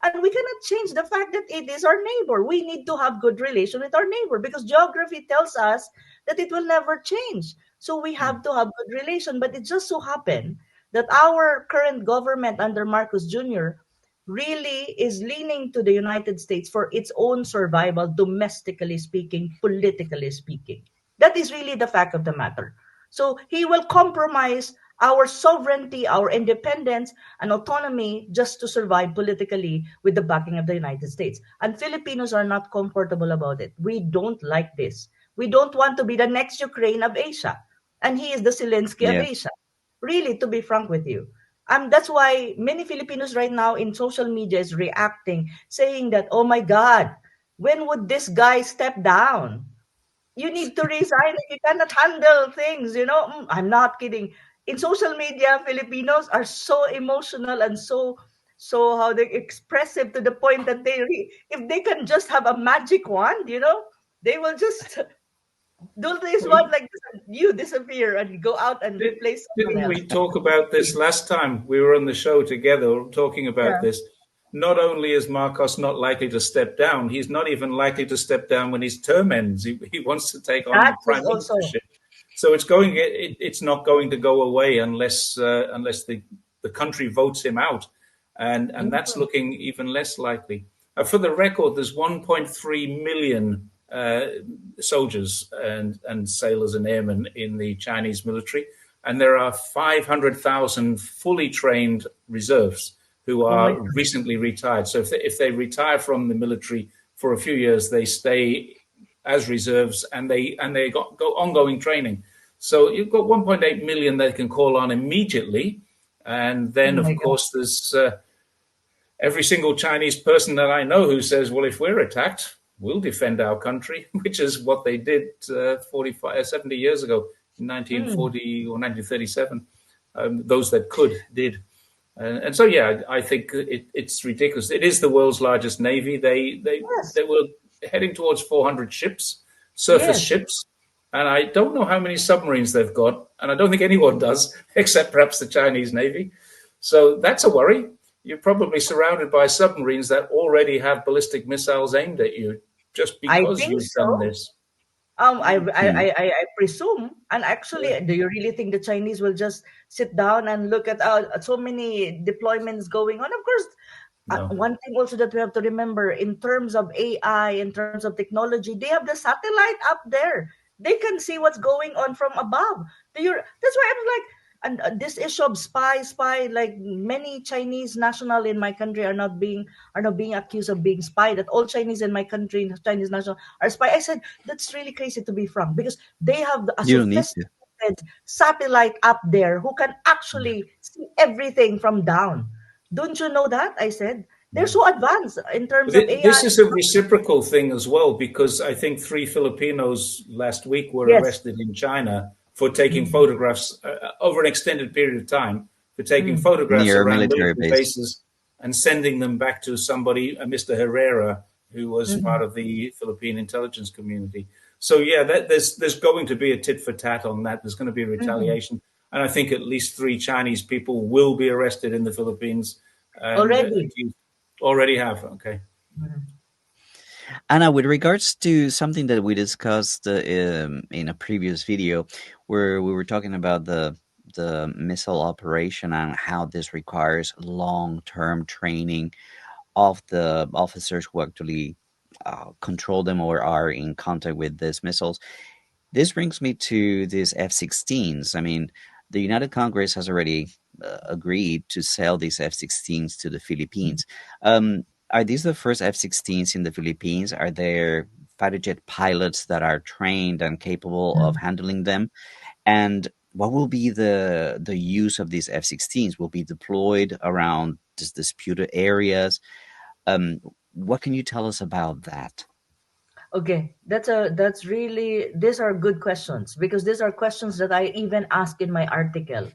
And we cannot change the fact that it is our neighbor. We need to have good relation with our neighbor because geography tells us that it will never change. So we have to have good relation. But it just so happened that our current government under Marcos Jr. really is leaning to the United States for its own survival, domestically speaking, politically speaking. That is really the fact of the matter. So he will compromise our sovereignty, our independence, and autonomy just to survive politically with the backing of the United States. And Filipinos are not comfortable about it. We don't like this. We don't want to be the next Ukraine of Asia. And he is the Zelensky of yeah. Asia. Really, to be frank with you. That's why many Filipinos right now in social media is reacting, saying that, oh my God, when would this guy step down? You need to resign if you cannot handle things, you know. I'm not kidding. In social media, Filipinos are so emotional and so how they expressive to the point that if they can just have a magic wand, you know, they will just do this Well, one like this and you disappear and go out and replace someone didn't else. we talk about this last time we were on the show together talking about Yeah, this? Not only is Marcos not likely to step down, he's not even likely to step down when his term ends. He wants to take on the that is prime also. ministership. So it's not going to go away unless the country votes him out, and that's Mhm. looking even less likely. For the record, there's 1.3 million soldiers and sailors and airmen in the Chinese military, and there are 500,000 fully trained reserves who Oh my are God. recently retired. So if they retire from the military for a few years, they stay as reserves and they go ongoing training. So you've got 1.8 million they can call on immediately, and Oh then my of God. course there's every single Chinese person that I know who says, well, if we're attacked, we'll defend our country, which is what they did 70 years ago in Mm. 1940 or 1937. Those that could did. And so, yeah, I think it's ridiculous. It is the world's largest navy. They Yes, were heading towards 400 ships, surface yes. ships, and I don't know how many submarines they've got, and I don't think anyone does, except perhaps the Chinese Navy. So that's a worry. You're probably surrounded by submarines that already have ballistic missiles aimed at you just I because think you've done so. this. Hmm. I presume, and actually, Yeah. do you really think the Chinese will just sit down and look at so many deployments going on? Of course, No. one thing also that we have to remember in terms of AI, in terms of technology, they have the satellite up there. They can see what's going on from above. That's why I'm like, and this issue of spy, like many Chinese national in my country are not being accused of being spy. That all Chinese in my country, Chinese national, are spy. I said that's really crazy to be frank because they have a You don't need to. sophisticated satellite up there who can actually see everything from down. Don't you know that? I said they're Yeah. so advanced in terms of This AI. is a reciprocal thing as well, because I think three Filipinos last week were Yes. arrested in China for taking Mm, photographs over an extended period of time, for taking mm, photographs Near a around military military base. bases and sending them back to somebody, Mr. Herrera, who was mm, part of the Philippine intelligence community. So yeah, there's going to be a tit for tat on that. There's going to be a mm. retaliation, and I think at least three Chinese people will be arrested in the Philippines and Already. accused. Already have. Okay. Mm, Anna, with regards to something that we discussed in a previous video, where we were talking about the missile operation and how this requires long-term training of the officers who actually control them or are in contact with these missiles. This brings me to these F-16s. I mean, the United Congress has already agreed to sell these F-16s to the mm, Philippines. Are these the first F-16s in the Philippines? Are there fighter jet pilots that are trained and capable of mm. handling them? And what will be the use of these F-16s? Will be deployed around disputed areas? What can you tell us about that? Okay, that's really these are good questions because these are questions that I even asked in my article,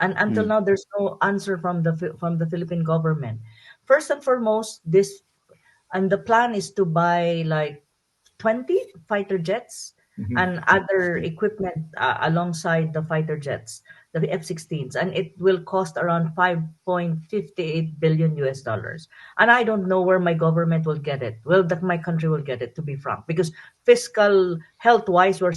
and until Mm, now there's no answer from from the Philippine government. First and foremost, this and the plan is to buy like 20 fighter jets Mhm. and other mm. equipment alongside the fighter jets, the F-16s, and it will cost around 5.58 billion US dollars. And I don't know where my government will get it. Well, that my country will get it, to be frank, because fiscal health wise, where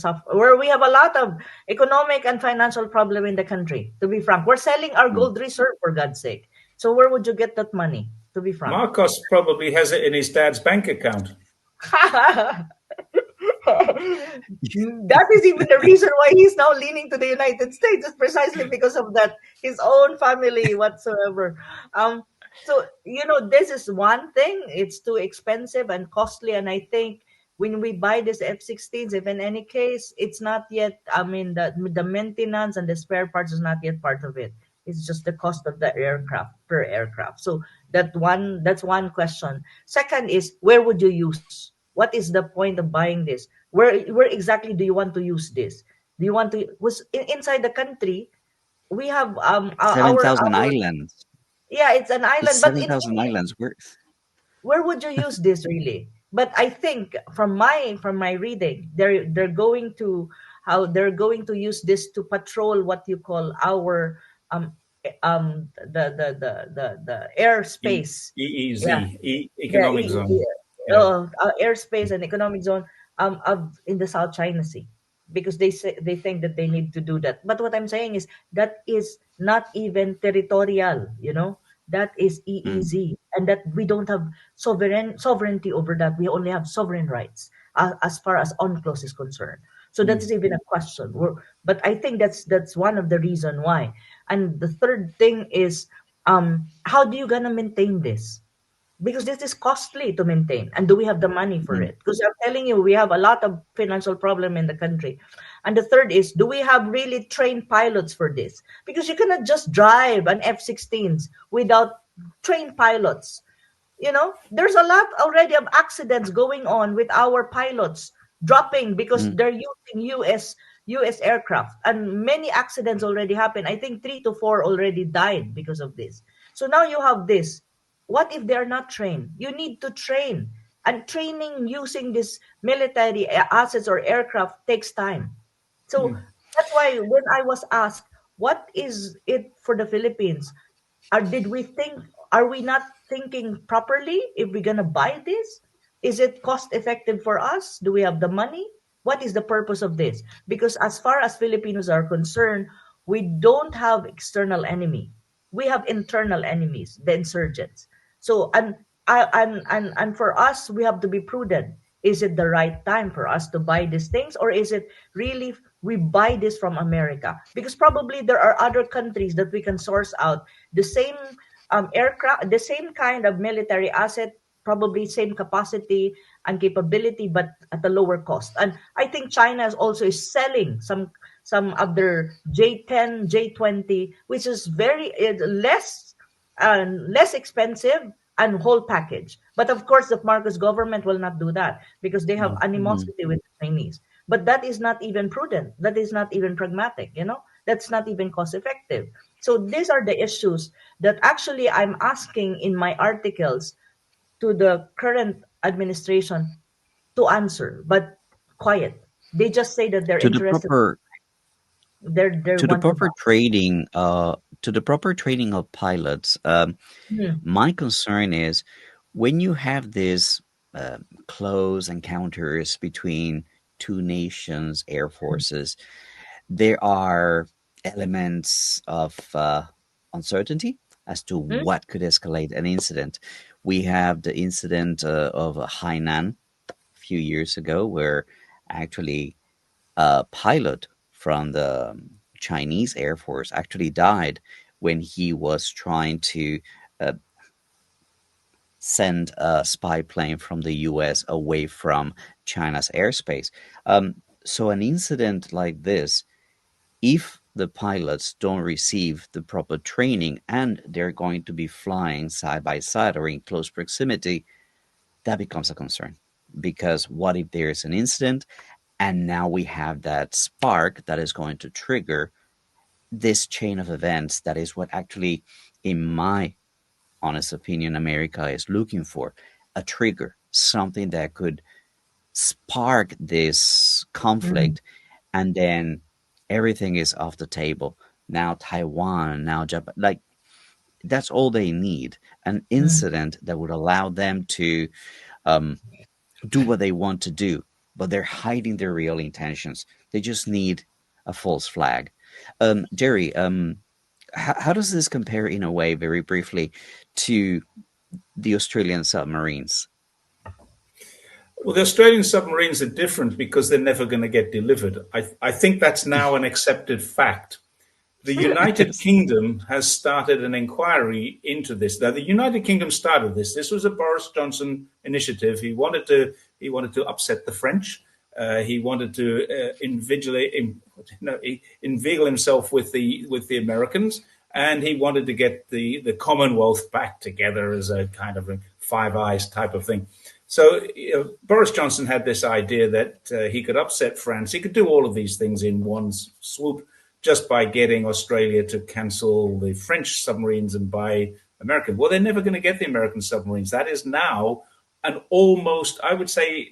we have a lot of economic and financial problem in the country. To be frank, we're selling our Mm. gold reserve for God's sake. So where would you get that money? To be frank. Marcos probably has it in his dad's bank account. That is even the reason why he's now leaning to the United States. It's precisely because of that, his own family whatsoever. Um, so this is one thing. It's too expensive and costly, and I think when we buy this F-16s, if in any case it's not yet, I mean the maintenance and the spare parts is not yet part of it. It's just the cost of the aircraft per aircraft. So that's one question. Second is where would you use? What is the point of buying this? Where exactly do you want to use this? Do you want to was inside the country? We have Seven thousand our islands. yeah, it's an It's island, but seven thousand islands. where would you use this really? But I think from my reading, they're going to how they're going to use this to patrol what you call our the E- airspace. EEZ, Yeah, the economic zone. Yeah. airspace and economic zone of in the South China Sea, because they think that they need to do that. But what I'm saying is that is not even territorial. That is Mm, EEZ, and that we don't have sovereignty over that. We only have sovereign rights as far as UNCLOS is concerned. So that is Mm. even a question. But I think that's one of the reason why. And the third thing is, how do you gonna maintain this? Because this is costly to maintain, and do we have the money for mm, it? Because I'm telling you, we have a lot of financial problem in the country. And the third is, do we have really trained pilots for this? Because you cannot just drive an F-16s without trained pilots. There's a lot already of accidents going on with our pilots dropping because mm. they're using US aircraft, and many accidents already happened. I think 3 to 4 already died because of this. So now you have this. What if they're not trained? You need to train. And training using this military assets or aircraft takes time. So that's why when I was asked, what is it for the Philippines? Did we think, are we not thinking properly if we're going to buy this? Is it cost effective for us? Do we have the money? What is the purpose of this? Because as far as Filipinos are concerned, we don't have external enemy. We have internal enemies, the insurgents. So, and for us, we have to be prudent. Is it the right time for us to buy these things, or is it really we buy this from America? Because probably there are other countries that we can source out the same aircraft, the same kind of military asset, probably same capacity and capability, but at a lower cost. And I think China is also selling some of their J10, J20, which is very less expensive and whole package. But of course, the Marcos government will not do that because they have Mhm. animosity with the Chinese. But that is not even prudent. That is not even pragmatic. That's not even cost effective. So these are the issues that actually I'm asking in my articles to the current administration to answer, but quiet. They just say that they're To the interested. proper They to the want to buy. proper trading to the proper training of pilots. Hmm. My concern is when you have this close encounters between two nations' air forces, there are elements of uncertainty as to Hmm? what could escalate an incident. We have the incident of Hainan a few years ago, where actually a pilot from the Chinese Air Force actually died when he was trying to uh, send a spy plane from the US away from China's airspace. So, an incident like this, if the pilots don't receive the proper training and they're going to be flying side by side or in close proximity, that becomes a concern. Because what if there's an incident and now we have that spark that is going to trigger this chain of events? That is what actually, in my honest opinion, America is looking for, a trigger, something that could spark this Hmm. conflict, and then everything is off the table. Now Taiwan, now Japan, like that's all they need, an Hmm. incident that would allow them to um, do what they want to do, but they're hiding their real intentions. They just need a false flag. Jerry, how does this compare in a way, very briefly, to the Australian submarines? Well, the Australian submarines are different because they're never going to get delivered. I think that's now an accepted fact. The United Yes. Kingdom has started an inquiry into this. Now, the United Kingdom started this. This was a Boris Johnson initiative. He wanted to upset the French. He wanted to inveigle himself with the Americans, and he wanted to get the Commonwealth back together as a kind of a Five Eyes type of thing. So Boris Johnson had this idea that he could upset France. He could do all of these things in one swoop just by getting Australia to cancel the French submarines and buy American. Well, they're never going to get the American submarines. That is now an almost, I would say,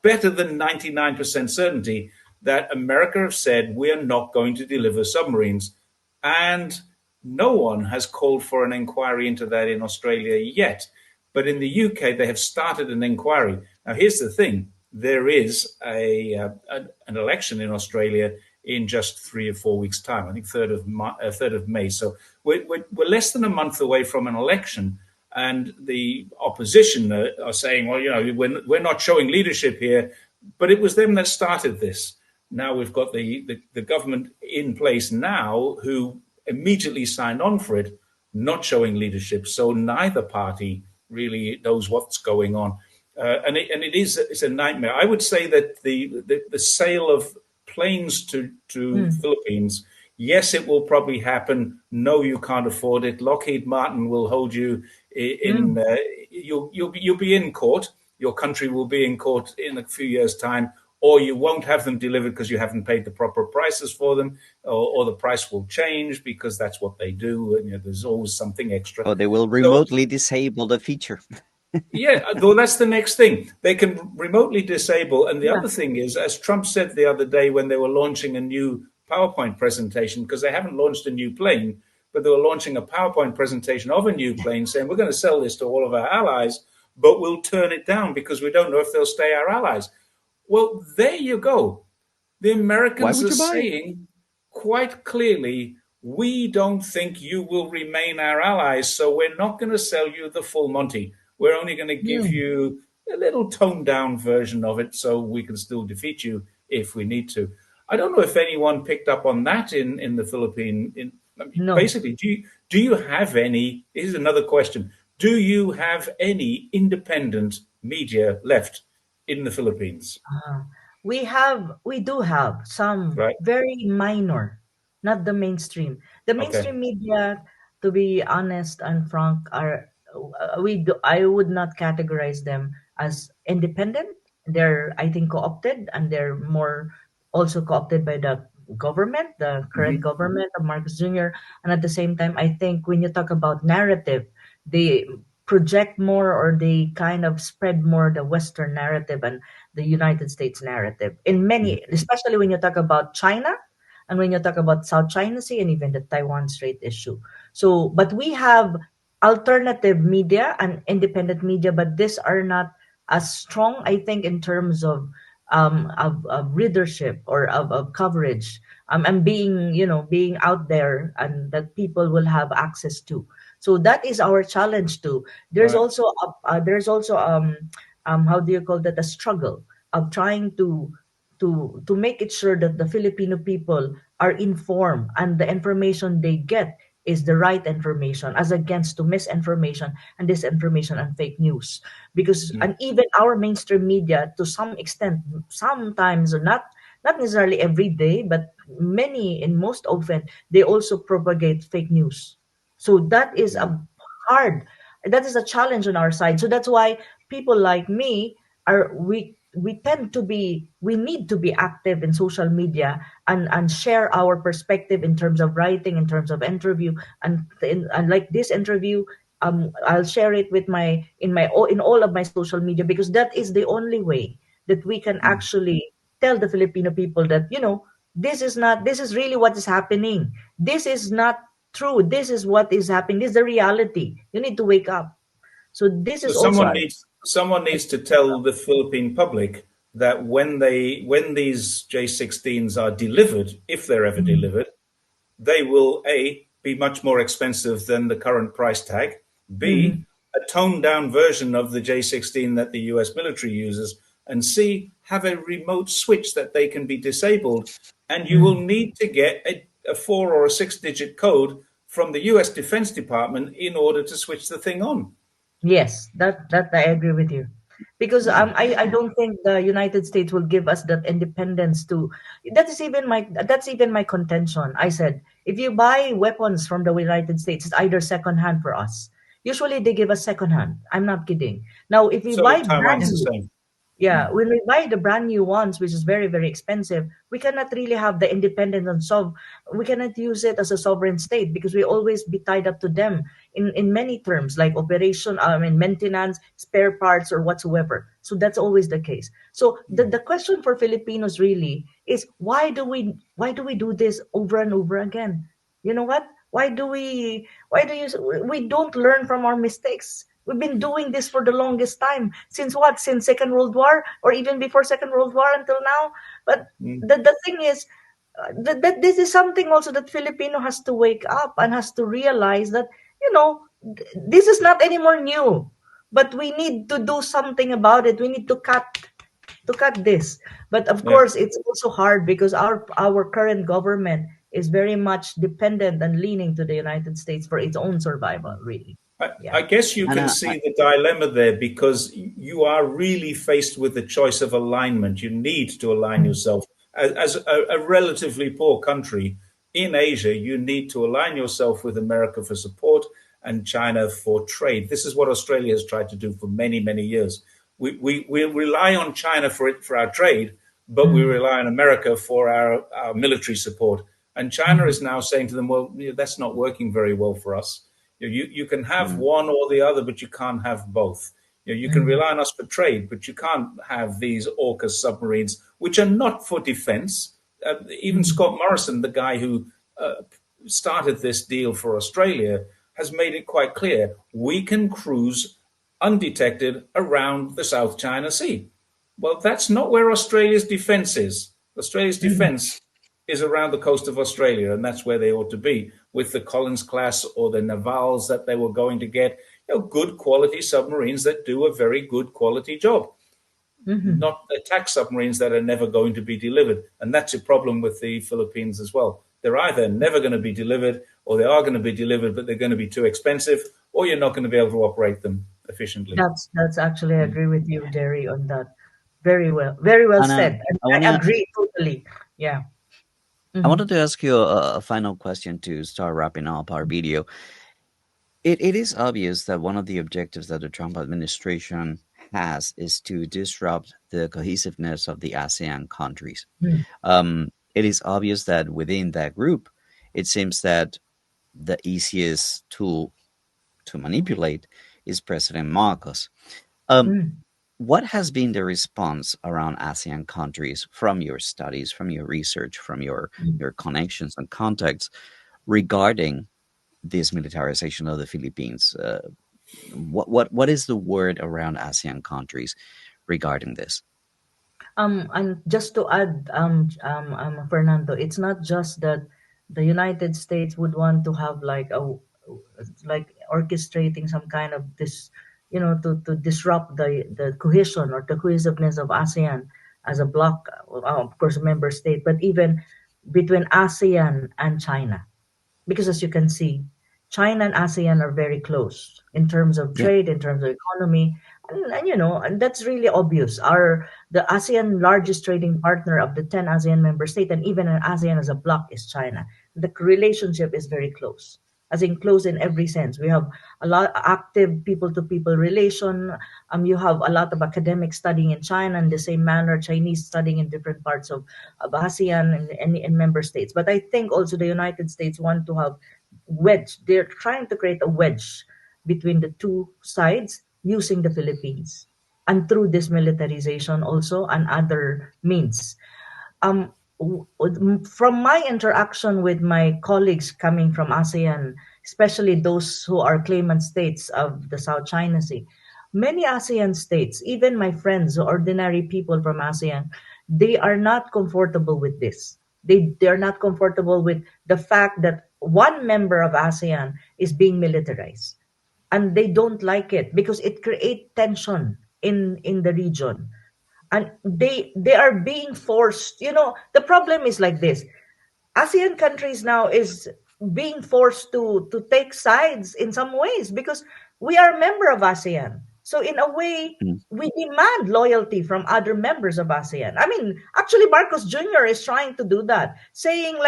better than 99% certainty that America have said we are not going to deliver submarines. And no one has called for an inquiry into that in Australia yet. But in the UK, they have started an inquiry. Now, here's the thing: there is an election in Australia in just 3 or 4 weeks' time. I think third of May. So we're less than a month away from an election, and the opposition are saying, well, we're not showing leadership here, but it was them that started this. Now we've got the government in place now who immediately signed on for it, not showing leadership. So neither party really knows what's going on. It's a nightmare. I would say that the sale of planes to Hmm. Philippines, yes, it will probably happen. No, you can't afford it. Lockheed Martin will hold you in. Hmm. You'll be in court. Your country will be in court in a few years' time or you won't have them delivered because you haven't paid the proper prices for them, or the price will change because that's what they do. And there's always something extra. Oh, they will So remotely disable the feature. yeah, though that's the next thing. They can remotely disable. And the Yeah. other thing is, as Trump said the other day when they were launching a new PowerPoint presentation, because they haven't launched a new plane, but they were launching a PowerPoint presentation of a new plane saying, we're going to sell this to all of our allies, but we'll turn it down because we don't know if they'll stay our allies. Well, there you go. The Why Americans would are you buy? saying quite clearly, we don't think you will remain our allies, so we're not going to sell you the full Monty. We're only going to give Hmm. you a little toned down version of it so we can still defeat you if we need to. I don't know if anyone picked up on that in the Philippines. I mean, No. basically, do you have any? Here's another question: do you have any independent media left in the Philippines? Uh, we do have some Right? very minor, not the mainstream. The Okay. mainstream media, to be honest and frank, are I would not categorize them as independent. They're, I think, co-opted, and they're more also co-opted by the government, the current Hmm. government of Marcos Jr. And at the same time, I think when you talk about narrative, they project more, or they kind of spread more the Western narrative and the United States narrative in many, especially when you talk about China and when you talk about South China Sea and even the Taiwan Strait issue. So, but we have alternative media and independent media, but these are not as strong, I think, in terms of readership or of coverage, and being, being out there and that people will have access to. So that is our challenge too. There's Right. also how do you call that, a struggle of trying to make it sure that the Filipino people are informed and the information they get is the right information, as against to misinformation and disinformation and fake news. Because, Mm. and even our mainstream media, to some extent, sometimes, or not necessarily every day, but many and most often, they also propagate fake news. So that is Yeah. hard that is a challenge on our side. So that's why people like me are we tend to be we need to be active in social media, and share our perspective in terms of writing, in terms of interview, and like this interview, I'll share it with my in all of my social media, because that is the only way that we can Mm. actually tell the Filipino people that, this is really what is happening. This is not true. This is what is happening. This is the reality. You need to wake up. So this So is also someone needs to tell the Philippine public that when these J16s are delivered, if they're ever Mhm. delivered, they will A, be much more expensive than the current price tag, B, Mhm. a toned down version of the J16 that the US military uses, and C, have a remote switch that they can be disabled. And you will Mhm. need to get a 4 or 6 digit code from the US Defense Department in order to switch the thing on. Yes, that I agree with you. Because Yeah. I don't think the United States will give us that independence to that's even my contention. I said, if you buy weapons from the United States, it's either second hand for us. Usually they give us second hand. I'm not kidding. Now if we So buy brand Taiwan's the new, same. yeah, Mm. when we buy the brand new ones, which is very, very expensive, we cannot really have the independence on we cannot use it as a sovereign state, because we always be tied up to them in many terms, like operation, maintenance, spare parts, or whatsoever. So that's always the case. So the question for Filipinos really is, why do we do this over and over again? You know what? We don't learn from our mistakes. We've been doing this for the longest time. Since what? Since Second World War, or even before Second World War until now. But Mm. the thing is, that this is something also that Filipino has to wake up and has to realize that, this is not anymore new. But we need to do something about it. We need to cut this. But of Yeah. course, it's also hard because our current government is very much dependent and leaning to the United States for its own survival, really. I Yeah. guess you And can see the dilemma there because you are really faced with the choice of alignment. You need to align Mm. yourself as a relatively poor country in Asia. You need to align yourself with America for support and China for trade. This is what Australia has tried to do for many, many years. We rely on China for our trade, but we rely on America for our military support. And China is now saying to them, well, that's not working very well for us. You can have Mm. one or the other, but you can't have both. You can rely on us for trade, but you can't have these AUKUS submarines, which are not for defense. Even Scott Morrison, the guy who started this deal for Australia, has made it quite clear we can cruise undetected around the South China Sea. Well, that's not where Australia's defense is. Australia's defense is around the coast of Australia, and that's where they ought to be, with the Collins class or the Navals that they were going to get, good quality submarines that do a very good quality job, not attack submarines that are never going to be delivered. And that's a problem with the Philippines as well. They're either never going to be delivered, or they are going to be delivered, but they're going to be too expensive, or you're not going to be able to operate them efficiently. That's actually, I agree with you, Jerry, on that. Very well Anna, said. And I I wanna agree totally. Yeah. I Mm-hmm. wanted to ask you a final question to start wrapping up our video. It is obvious that one of the objectives that the Trump administration has is to disrupt the cohesiveness of the ASEAN countries. It is obvious that within that group, it seems that the easiest tool to manipulate is President Marcos. Um, what has been the response around ASEAN countries from your studies, from your research, from your connections and contacts regarding this militarization of the Philippines? What is the word around ASEAN countries regarding this? And just to add, Fernando, it's not just that the United States would want to have like orchestrating some kind of this, to disrupt the cohesion or the cohesiveness of ASEAN as a bloc, of course, a member state, but even between ASEAN and China. Because as you can see, China and ASEAN are very close in terms of Yeah. trade, in terms of economy, and that's really obvious. Our The ASEAN largest trading partner of the 10 ASEAN member states, and even an ASEAN as a bloc, is China. The relationship is very close, as in close in every sense. We have a lot active people-to-people relation. You have a lot of academics studying in China in the same manner, Chinese studying in different parts of ASEAN and member states. But I think also the United States want to have wedge. They're trying to create a wedge between the two sides using the Philippines and through this militarization also and other means. Um, from my interaction with my colleagues coming from ASEAN, especially those who are claimant states of the South China Sea, many ASEAN states, even my friends, ordinary people from ASEAN, they are not comfortable with this. They're not comfortable with the fact that one member of ASEAN is being militarized, and they don't like it because it creates tension in the region, and they are being forced. The problem is like this: ASEAN countries now is being forced to take sides in some ways because we are a member of ASEAN. So in a way, Mm. we demand loyalty from other members of ASEAN. I mean, actually, Marcos Jr. is trying to do that, saying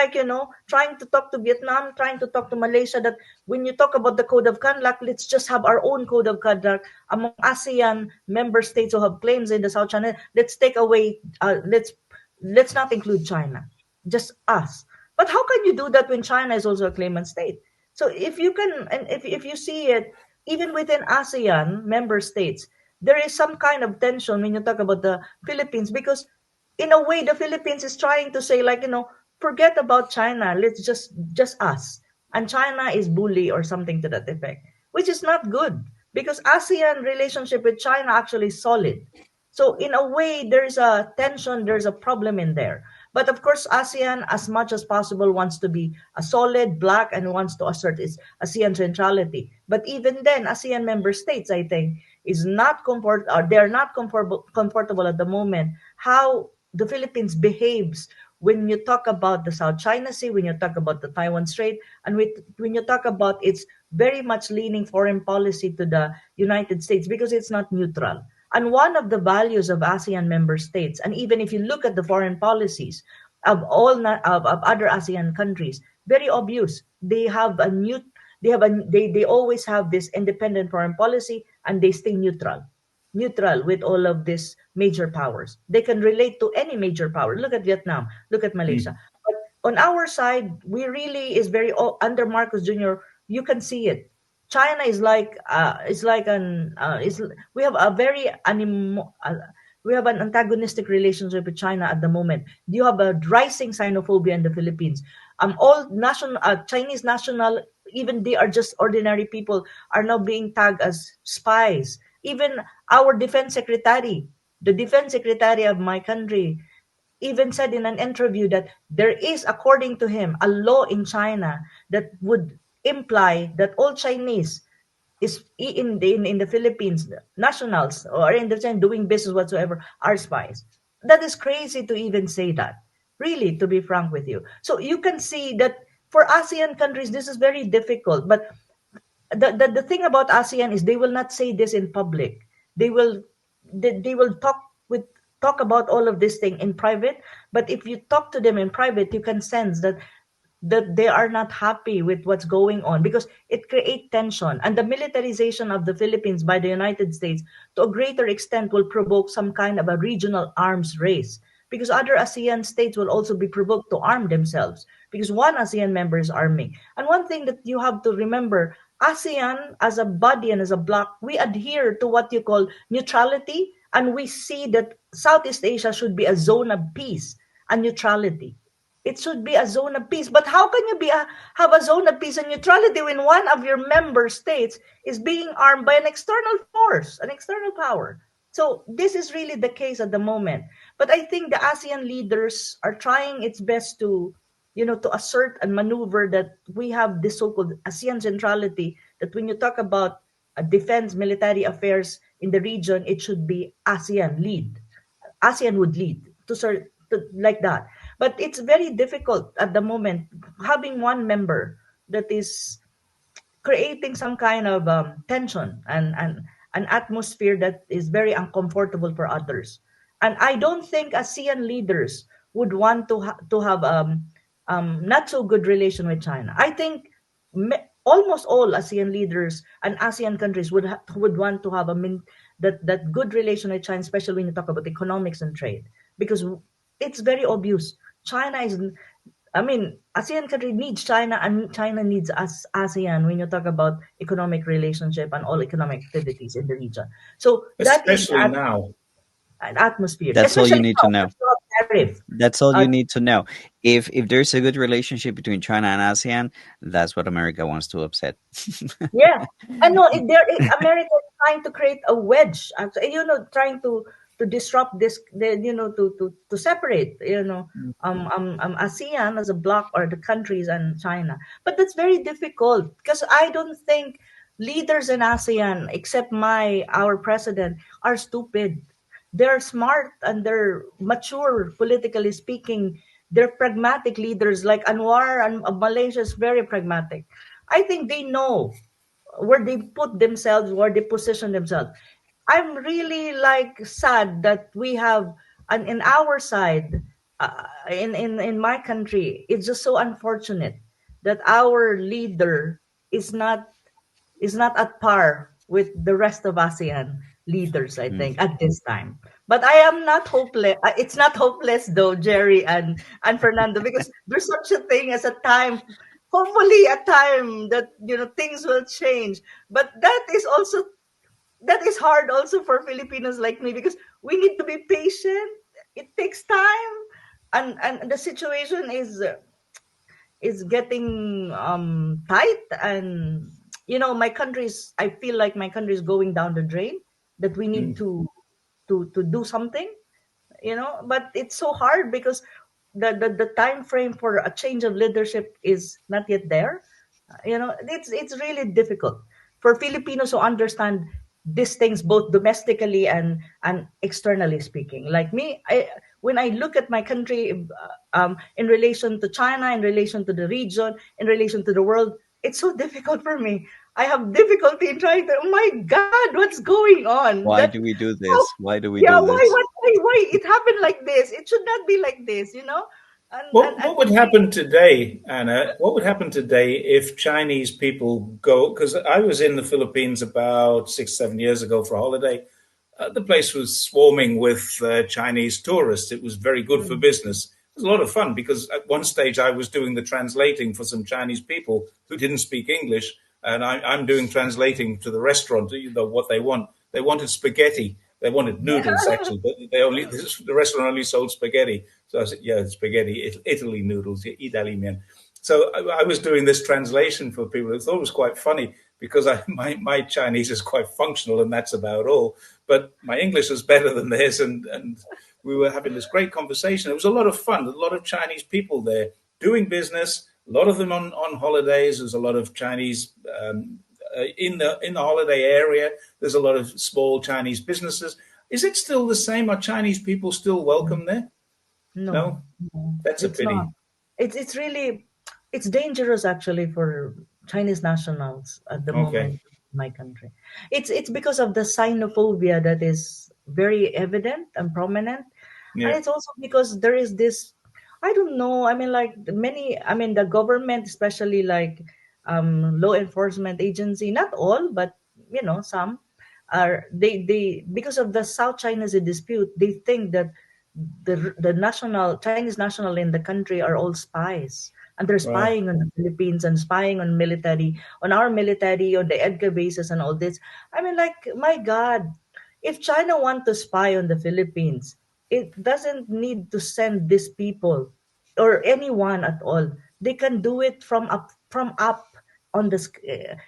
trying to talk to Vietnam, trying to talk to Malaysia, that when you talk about the code of conduct, let's just have our own code of conduct among ASEAN member states who have claims in the South China. Let's take away, let's not include China, just us. But how can you do that when China is also a claimant state? So if you can, and if you see it, even within ASEAN member states, there is some kind of tension when you talk about the Philippines, because in a way the Philippines is trying to say, like, forget about China, let's just us. And China is bully or something to that effect, which is not good because ASEAN relationship with China actually is solid. So in a way, there's a tension, there's a problem in there. But of course, ASEAN, as much as possible, wants to be a solid bloc and wants to assert its ASEAN centrality. But even then, ASEAN member states, I think, is not they're not comfortable at the moment how the Philippines behaves when you talk about the South China Sea, when you talk about the Taiwan Strait, and when you talk about its very much leaning foreign policy to the United States, because it's not neutral. And one of the values of ASEAN member states, and even if you look at the foreign policies of of other ASEAN countries, very obvious. They always have this independent foreign policy and they stay neutral. neutral with all of these major powers. They can relate to any major power. Look at Vietnam, look at Malaysia. Mm. But on our side, we really is very under Marcos Jr. You can see it. China is like an is we have a very we have an antagonistic relationship with China at the moment. You have a rising xenophobia in the Philippines. All national Chinese national, even they are just ordinary people, are now being tagged as spies. Even our defense secretary, the defense secretary of my country, even said in an interview that there is, according to him, a law in China that would imply that all Chinese is in the Philippines, nationals or in the China doing business whatsoever are spies. That is crazy to even say that. Really, to be frank with you. So you can see that for ASEAN countries, this is very difficult. But the thing about ASEAN is they will not say this in public. They will they will talk about all of this thing in private. But if you talk to them in private, you can sense that they are not happy with what's going on because it creates tension. And the militarization of the Philippines by the United States to a greater extent will provoke some kind of a regional arms race because other ASEAN states will also be provoked to arm themselves because one ASEAN member is arming. And one thing that you have to remember, ASEAN as a body and as a bloc, we adhere to what you call neutrality, and we see that Southeast Asia should be a zone of peace and neutrality. It should be a zone of peace. But how can you have a zone of peace and neutrality when one of your member states is being armed by an external force, an external power? So this is really the case at the moment. But I think the ASEAN leaders are trying its best to, to assert and maneuver that we have this so-called ASEAN centrality, that when you talk about defense, military affairs in the region, it should be ASEAN lead. ASEAN would lead like that. But it's very difficult at the moment having one member that is creating some kind of tension and an atmosphere that is very uncomfortable for others. And I don't think ASEAN leaders would want to have not so good relation with China. I think almost all ASEAN leaders and ASEAN countries would want to have that good relation with China, especially when you talk about economics and trade, because it's very obvious. China is, I mean, ASEAN country needs China and China needs us, ASEAN, when you talk about economic relationship and all economic activities in the region. So that is Especially now. an atmosphere, That's all you especially need now to know. because you have tariff. That's all Uh, you need to know. If there's a good relationship between China and ASEAN, that's what America wants to upset. Yeah, and no, America is trying to create a wedge, trying to disrupt this, to separate, ASEAN as a bloc or the countries and China. But that's very difficult because I don't think leaders in ASEAN, except our president, are stupid. They're smart and they're mature, politically speaking. They're pragmatic leaders like Anwar and of Malaysia is very pragmatic. I think they know where they put themselves, where they position themselves. I'm really like sad that we have, and in our side, in my country, it's just so unfortunate that our leader is not is not at par with the rest of ASEAN leaders, I Mm. think, at this time. But I am not hopeless. It's not hopeless though, Jerry and Fernando, because there's such a thing as a time, hopefully a time that things will change. But that is hard also for Filipinos like me because we need to be patient. It takes time, and the situation is getting tight, and my country's I feel like my country is going down the drain, that we need Mm. to do something, but it's so hard because the time frame for a change of leadership is not yet there. It's really difficult for Filipinos to understand these things both domestically and externally speaking. Like me, when I look at my country, in relation to China, in relation to the region, in relation to the world, it's so difficult for me. I have difficulty in trying to. Oh my God, what's going on? Why do we do Oh, this? Why do we yeah. do Why? this? Why it happened like this? It should not be like this. And What would happen today, Anna? What would happen today if Chinese people go? Because I was in the Philippines about 6, 7 years ago for a holiday. The place was swarming with Chinese tourists. It was very good for Mm. business. It was a lot of fun because at one stage I was doing the translating for some Chinese people who didn't speak English, and I'm doing translating to the restaurant. You know what they want? They wanted spaghetti. They wanted noodles actually, but the restaurant only sold spaghetti. So I said, "Yeah, spaghetti, Italy noodles, Italian." So I was doing this translation for people. I thought it was quite funny because my Chinese is quite functional, and that's about all. But my English is better than theirs, and we were having this great conversation. It was a lot of fun. A lot of Chinese people there doing business. A lot of them on holidays. There's a lot of Chinese in the holiday area. There's a lot of small Chinese businesses. Is it still the same? Are Chinese people still welcome there? No, No, no, that's a it's not. pity. It's really it's dangerous actually for Chinese nationals at the Okay, moment in my country. It's because of the xenophobia that is very evident and prominent, and yeah, it's also because there is this. I don't know. I mean, like many. I mean, the government, especially like law enforcement agency. Not all, but some are they because of the South China Sea dispute. They think that the national Chinese national in the country are all spies, and they're right. spying on the Philippines and spying on military, on our military, on the EDGA bases and all this. I mean, like, my God, if China want to spy on the Philippines, it doesn't need to send these people or anyone at all. They can do it from up on the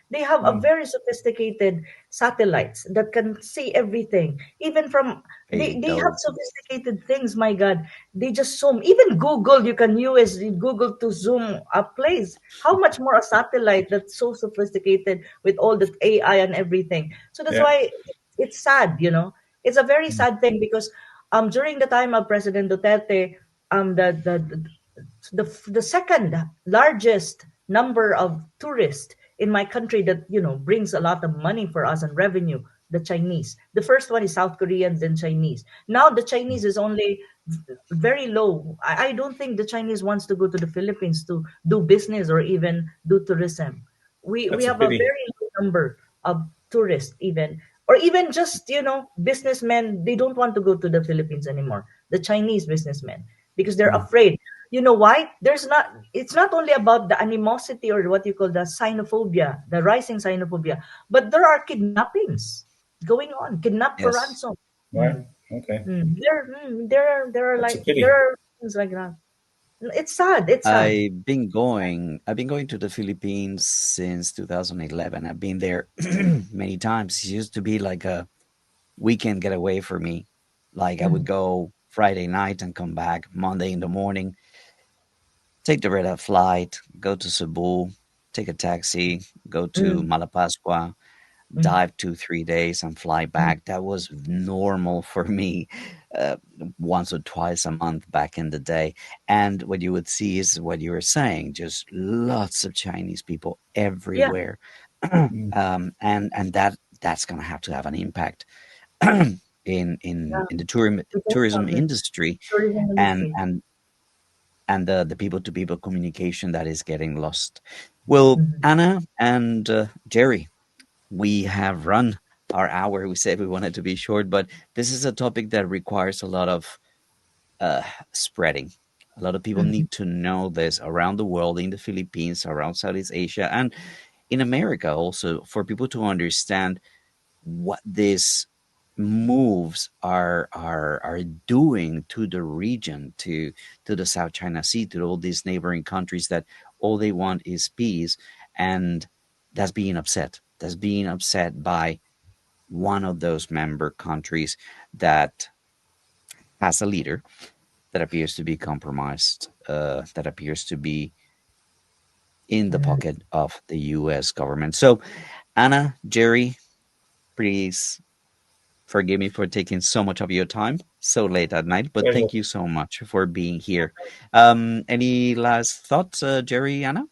they have a Mm. very sophisticated satellites that can see everything, even from Hey, they have those. sophisticated things. My God, they just zoom. Even Google, you can use Google to zoom a place. How much more a satellite that's so sophisticated with all the AI and everything? So that's Yeah. why it's sad. It's a very sad thing because during the time of President Duterte, the second largest number of tourists in my country that brings a lot of money for us and revenue, the Chinese. The first one is South Koreans, then Chinese. Now the Chinese is only very low. I don't think the Chinese wants to go to the Philippines to do business or even do tourism. We That's a have a pity. very low number of tourists, even, or even just businessmen. They don't want to go to the Philippines anymore, the Chinese businessmen, because they're Mm. afraid. You know why? It's not only about the animosity or what you call the xenophobia, the rising xenophobia, but there are kidnappings going on, kidnap for Yes. ransom. Right. Okay. There That's a pity. are things like that. It's sad. It's sad. I've been going to the Philippines since 2011. I've been there many times. It used to be like a weekend getaway for me. Like I would Mhm. go Friday night and come back Monday in the morning, take the red eye flight, go to Cebu, take a taxi, go to Mm, Malapascua, mm, dive 2 3 days and fly mm. back. That was normal for me, uh, once or twice a month back in the day. And what you would see is what you were saying, just lots of Chinese people Yeah, everywhere. Mm. And that's going to have an impact in yeah. the tourism Eventually, industry, tourism and industry. the people to people communication that is getting lost. Well, Mhm. Anna and Jerry, we have run our hour. We said we wanted to be short, but this is a topic that requires a lot of uh, spreading. A lot of people Mhm. need to know this around the world, in the Philippines, around Southeast Asia, and in America also, for people to understand what these moves are doing to the region, to the South China Sea, to all these neighboring countries that all they want is peace, and that's being upset by one of those member countries that has a leader that appears to be compromised, that appears to be in the Yes. pocket of the U.S. government. So, Anna, Jerry, please forgive me for taking so much of your time so late at night, but Pleasure. thank you so much for being here. Any last thoughts, Jerry, Anna?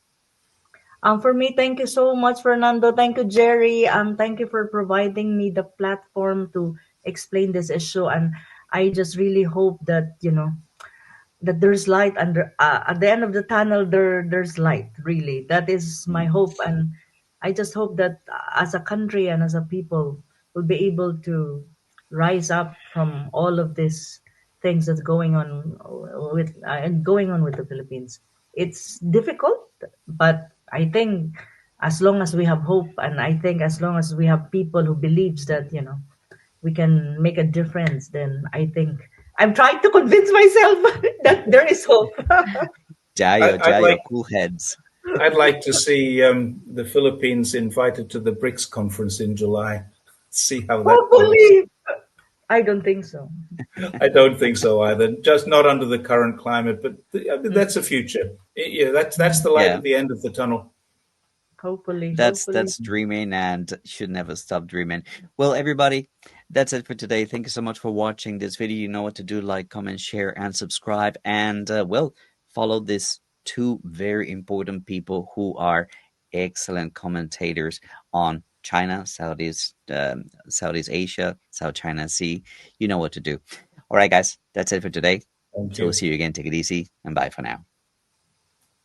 For me, thank you so much, Fernando. Thank you, Jerry. Thank you for providing me the platform to explain this issue. And I just really hope that that there's light under at the end of the tunnel. There's light. Really, that is my Mm, hope. And I just hope that as a country and as a people, we'll be able to rise up from all of these things that's going on with the Philippines. It's difficult, but I think as long as we have hope, and I think as long as we have people who believes that we can make a difference, then I think I'm trying to convince myself that there is hope. Jayo, I'd Jayo, like cool heads. I'd like to see the Philippines invited to the BRICS conference in July. See how that goes. Hopefully, I don't think so. I don't think so either. Just not under the current climate, but I mean, Mm, that's a future. Yeah, that's the light Yeah, at the end of the tunnel. hopefully, that's hopefully. that's dreaming and should never stop dreaming. Well, everybody, that's it for today. Thank you so much for watching this video. You know what to do: like, comment, share, and subscribe. And well, follow these two very important people who are excellent commentators on China, Southeast Asia, South China Sea. You know what to do. All right, guys, that's it for today. Thank So we'll you. see you again. Take it easy and bye for now.